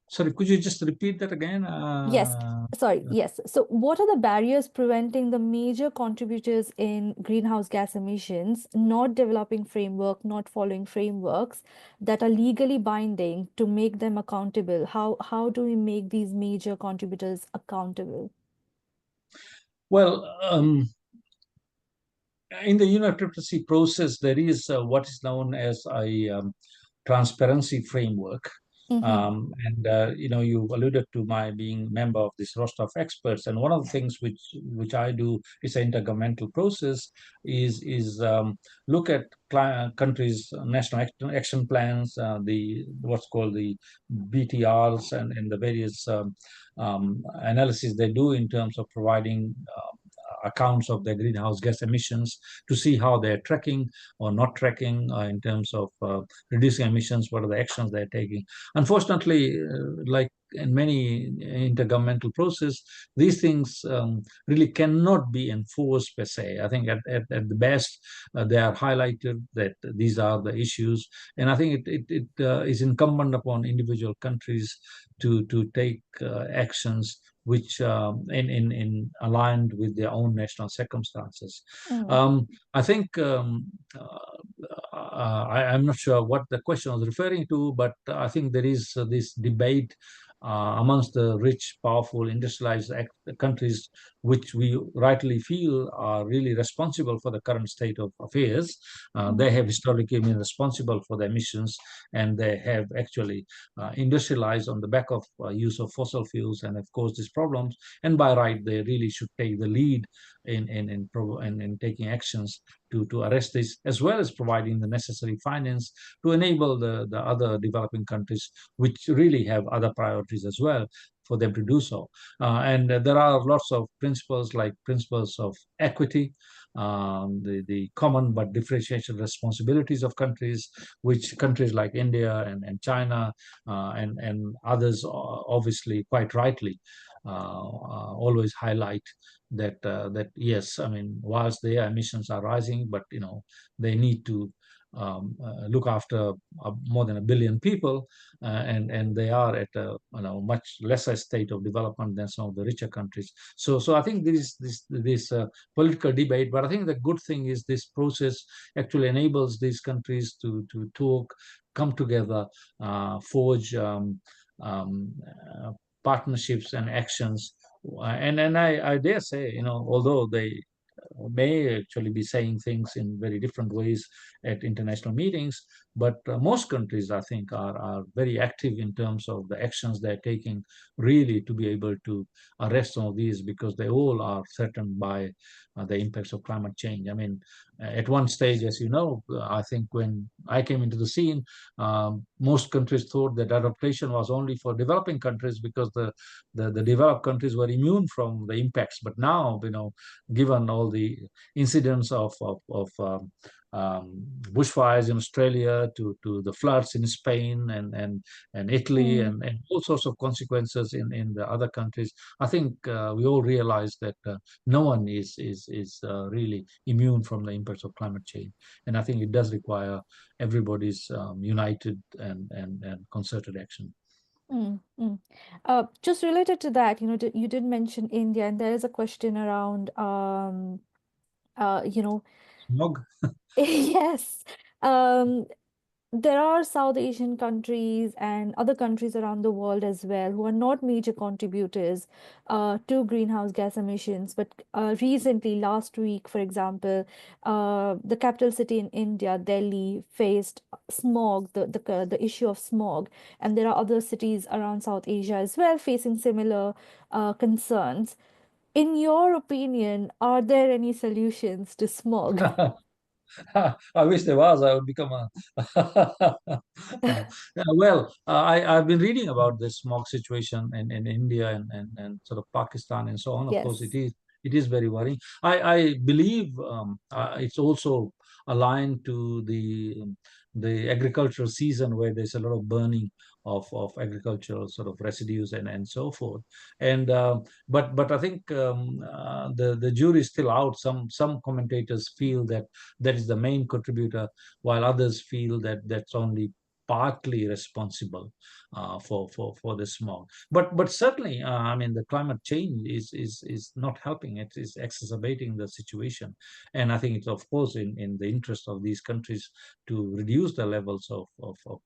Sorry, could you just repeat that again? Yes, sorry, yes. So, what are the barriers preventing the major contributors in greenhouse gas emissions not developing not following frameworks that are legally binding to make them accountable? How do we make these major contributors accountable? Well, in the UNFCCC process, there is what is known as a transparency framework. Mm-hmm. And you alluded to my being member of this roster of experts, and one of the things which I do is an intergovernmental process is look at countries' national action plans, the what's called the BTRs, and the various analysis they do in terms of providing accounts of their greenhouse gas emissions, to see how they're tracking or not tracking in terms of reducing emissions, what are the actions they're taking. Unfortunately, like in many intergovernmental process, these things really cannot be enforced per se. I think at the best, they are highlighted that these are the issues, and I think it is incumbent upon individual countries to take actions which in aligned with their own national circumstances. Mm. I think I'm not sure what the question was referring to, but I think there is this debate amongst the rich, powerful, industrialized countries, which we rightly feel are really responsible for the current state of affairs. Mm. They have historically been responsible for the emissions, and they have actually industrialized on the back of use of fossil fuels, and of course these problems. And by right, they really should take the lead in taking actions to arrest this, as well as providing the necessary finance to enable the other developing countries, which really have other priorities as well, for them to do so. And there are lots of principles, like principles of equity, the common but differentiated responsibilities of countries, which countries like India and China and others obviously quite rightly always highlight that yes, I mean, whilst their emissions are rising, but they need to look after more than 1 billion people, and they are at a much lesser state of development than some of the richer countries. So I think this political debate, but I think the good thing is this process actually enables these countries to talk, come together, forge um, uh, partnerships and actions. And I dare say, although they may actually be saying things in very different ways at international meetings, but most countries, I think, are very active in terms of the actions they're taking really to be able to arrest some of these, because they all are threatened by the impacts of climate change. I mean, at one stage, as you know, I think when I came into the scene, most countries thought that adaptation was only for developing countries because the developed countries were immune from the impacts. But now, given all the incidents of bushfires in Australia to the floods in Spain and Italy Mm, and all sorts of consequences in the other countries, I think we all realize that no one is really immune from the impacts of climate change, and I think it does require everybody's united and concerted action. mm. Just related to that, you did mention India, and there is a question around, uh, you know, Smog. yes. Um, there are South Asian countries and other countries around the world as well who are not major contributors to greenhouse gas emissions. But recently, last week, for example, the capital city in India, Delhi, faced smog, the issue of smog, and there are other cities around South Asia as well facing similar concerns. In your opinion, are there any solutions to smog? I wish there was. I would become a. Yeah, well, I've been reading about this smog situation in India and sort of Pakistan and so on. Of course, Yes. it is very worrying. I believe it's also aligned to the agricultural season where there's a lot of burning of agricultural sort of residues and so forth. And but I think the jury is still out. Some commentators feel that that is the main contributor, while others feel that that's only partly responsible for the smog. But certainly, I mean, the climate change is not helping. It is exacerbating the situation, and I think it's of course in the interest of these countries to reduce the levels of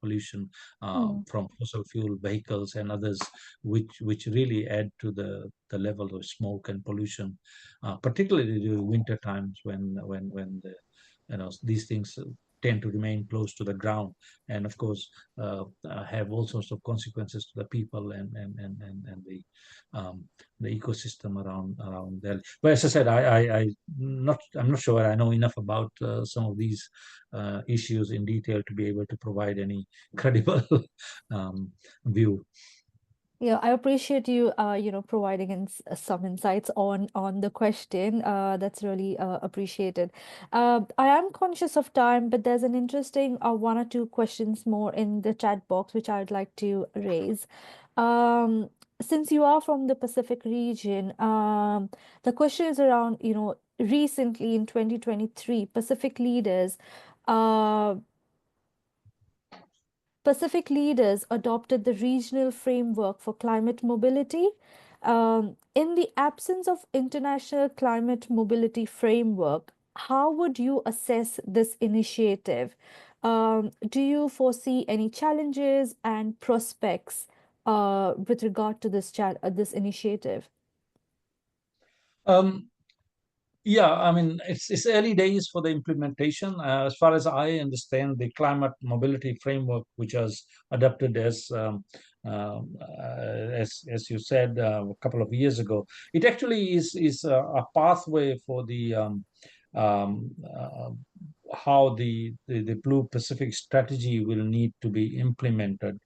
pollution Mm, from fossil fuel vehicles and others, which really add to the level of smoke and pollution, particularly during winter times when the these things tend to remain close to the ground, and of course have all sorts of consequences to the people and the ecosystem around there. But as I said, I'm not sure I know enough about some of these issues in detail to be able to provide any credible um, view. yeah, I appreciate you, providing some insights on the question. That's really appreciated. I am conscious of time, but there's an interesting one or two questions more in the chat box which I'd like to raise. Um, since you are from the Pacific region, the question is around, recently in 2023, Uh, Pacific leaders adopted the regional framework for climate mobility. In the absence of international climate mobility framework, how would you assess this initiative? Do you foresee any challenges and prospects with regard to this initiative? Um, Yeah, I mean, it's early days for the implementation. As far as I understand, the climate mobility framework, which was adopted as you said a couple of years ago, it actually is a pathway for the um, uh, how the Blue Pacific strategy will need to be implemented,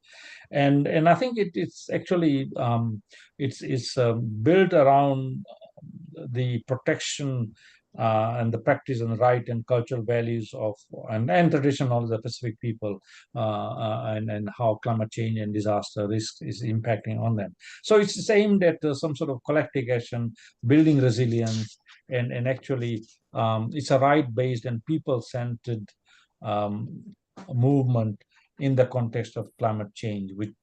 and I think it's actually it's built around the protection and the practice and right and cultural values of and tradition of the Pacific people, and how climate change and disaster risk is impacting on them. So it's aimed at some sort of collective action, building resilience, and actually it's a right-based and people-centered um, movement in the context of climate change, which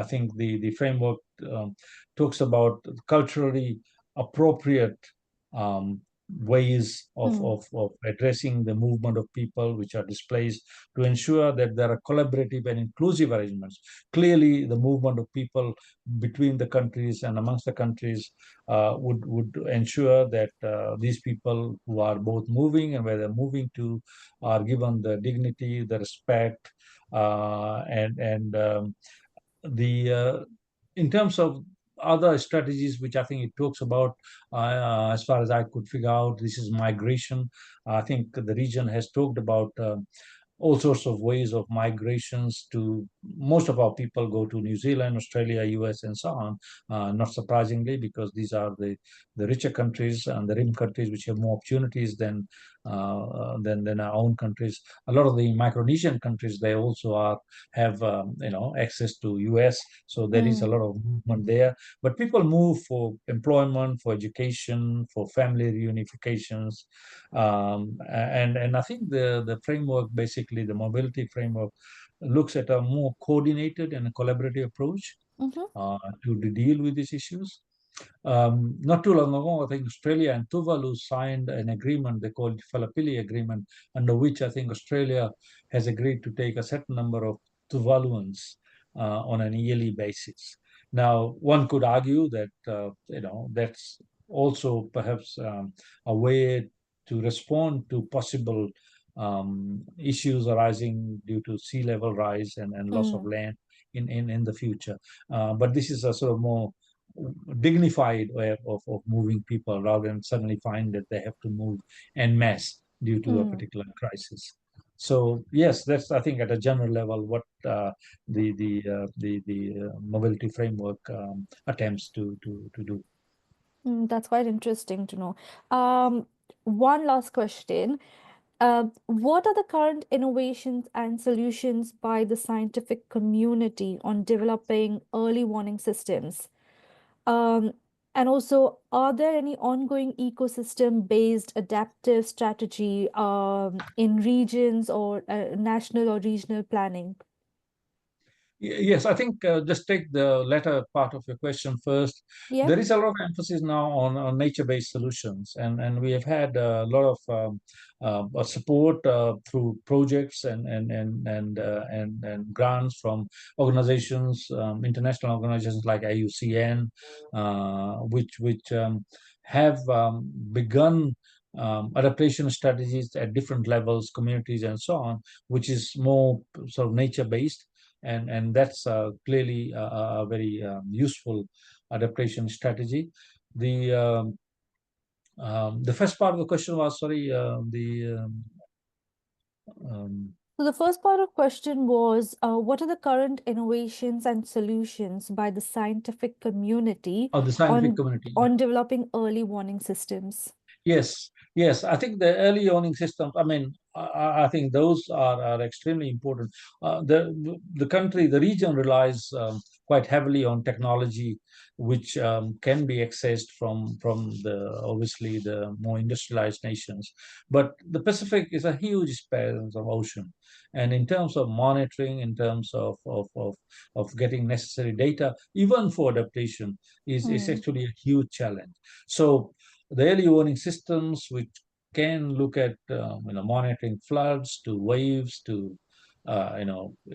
I think the framework talks about culturally appropriate um, ways Hmm. of addressing the movement of people which are displaced, to ensure that there are collaborative and inclusive arrangements. Clearly, the movement of people between the countries and amongst the countries would ensure that these people who are both moving and where they're moving to are given the dignity, the respect, and the in terms of other strategies which I think it talks about, as far as I could figure out, this is migration. I think the region has talked about all sorts of ways of migrations. To most of our people go to New Zealand, Australia, US, and so on. Not surprisingly, because these are the richer countries and the rim countries which have more opportunities than our own countries. A lot of the Micronesian countries, they also are have access to US, so there is a Hmm. lot of movement there. But people move for employment, for education, for family reunifications, and I think the framework, basically the mobility framework, looks at a more coordinated and a collaborative approach Mm-hmm. to deal with these issues. Not too long ago, I think Australia and Tuvalu signed an agreement they called the Falapili Agreement, under which I think Australia has agreed to take a certain number of Tuvaluans on an yearly basis. Now, one could argue that that's also perhaps a way to respond to possible issues arising due to sea level rise and loss of Hmm. land in the future. But this is a sort of more dignified way of moving people, rather than suddenly find that they have to move en masse due to a Hmm. particular crisis. So yes, that's, I think, at a general level what the mobility framework attempts to do. That's quite interesting to know. Um, One last question. What are the current innovations and solutions by the scientific community on developing early warning systems? Um, and also, are there any ongoing ecosystem-based adaptive strategy in regions or national or regional planning? Yes, I think just take the latter part of your question first. Yeah. There is a lot of emphasis now on nature-based solutions, and we have had a lot of support through projects and grants from organizations, international organizations like IUCN, which have begun adaptation strategies at different levels, communities, and so on, which is more sort of nature-based, and that's clearly a very useful adaptation strategy. The the first part of the question was, sorry, um, So the first part of question was, what are the current innovations and solutions by the scientific community of the scientific on community. on developing early warning systems? Yes, yes. I think the early warning systems, I mean, I think those are extremely important. The country, the region relies quite heavily on technology, which can be accessed from the obviously the more industrialized nations. But the Pacific is a huge expanse of ocean, and in terms of monitoring, in terms of getting necessary data, even for adaptation, is Hmm. actually a huge challenge. So the early warning systems, which can look at monitoring floods to waves to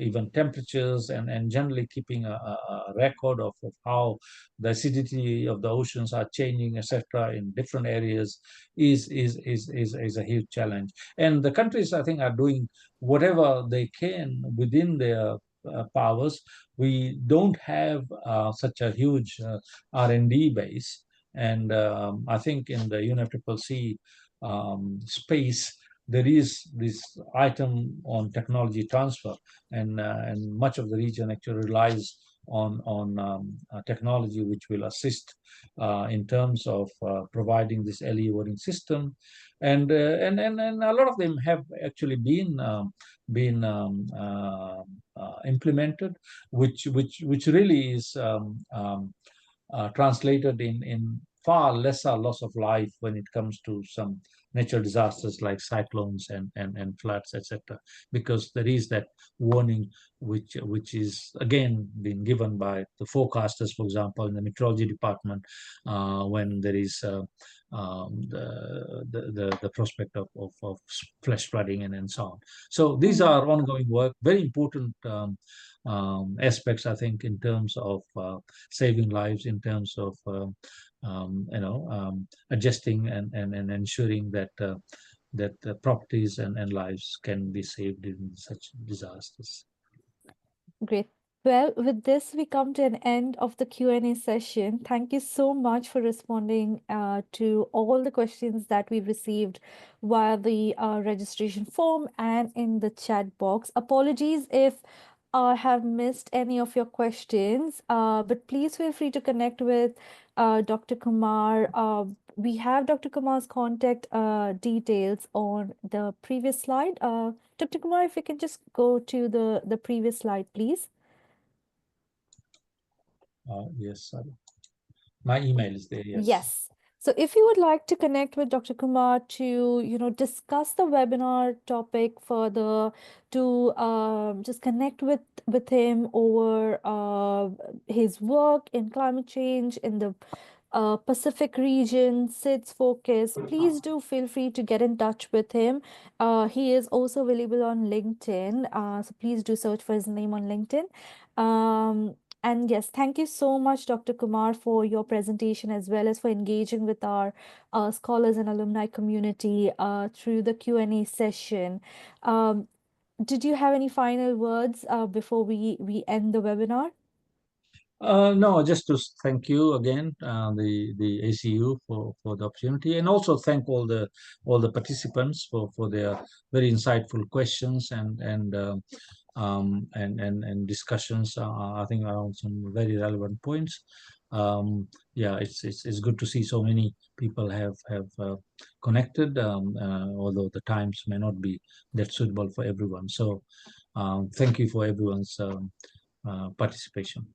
even temperatures, and generally keeping a record of how the acidity of the oceans are changing, etc., in different areas, is a huge challenge. And the countries, I think, are doing whatever they can within their powers. We don't have such a huge R&D base, and I think in the UNFCCC space, there is this item on technology transfer, and much of the region actually relies on technology which will assist in terms of providing this early warning system, and a lot of them have actually been implemented, which really is translated in far lesser loss of life when it comes to some natural disasters like cyclones and floods, etc. Because there is that warning which is again being given by the forecasters, for example, in the meteorology department, when there is the prospect of flash flooding and so on. So these Mm. are ongoing work, very important aspects, I think, in terms of saving lives, in terms of adjusting and ensuring that properties and lives can be saved in such disasters. Great. Well, with this, we come to an end of the Q&A session. Thank you so much for responding to all the questions that we received via the registration form and in the chat box. Apologies if I have missed any of your questions, but please feel free to connect with Dr. Kumar. We have Dr. Kumar's contact details on the previous slide. Dr. Kumar, if you can just go to the previous slide, please. Yes, sorry. My email is there. Yes. Yes. So if you would like to connect with Dr. Kumar to, discuss the webinar topic further, to just connect with him over his work in climate change in the Pacific region, SIDS focus, please do feel free to get in touch with him. He is also available on LinkedIn, so please do search for his name on LinkedIn. And yes, thank you so much, Dr. Kumar, for your presentation as well as for engaging with our scholars and alumni community through the Q&A session. Um, did you have any final words before we end the webinar? No, just to thank you again, the ACU for the opportunity, and also thank all the participants for their very insightful questions and discussions. I think around some very relevant points. Yeah, it's good to see so many people have connected, although the times may not be that suitable for everyone. So, thank you for everyone's participation.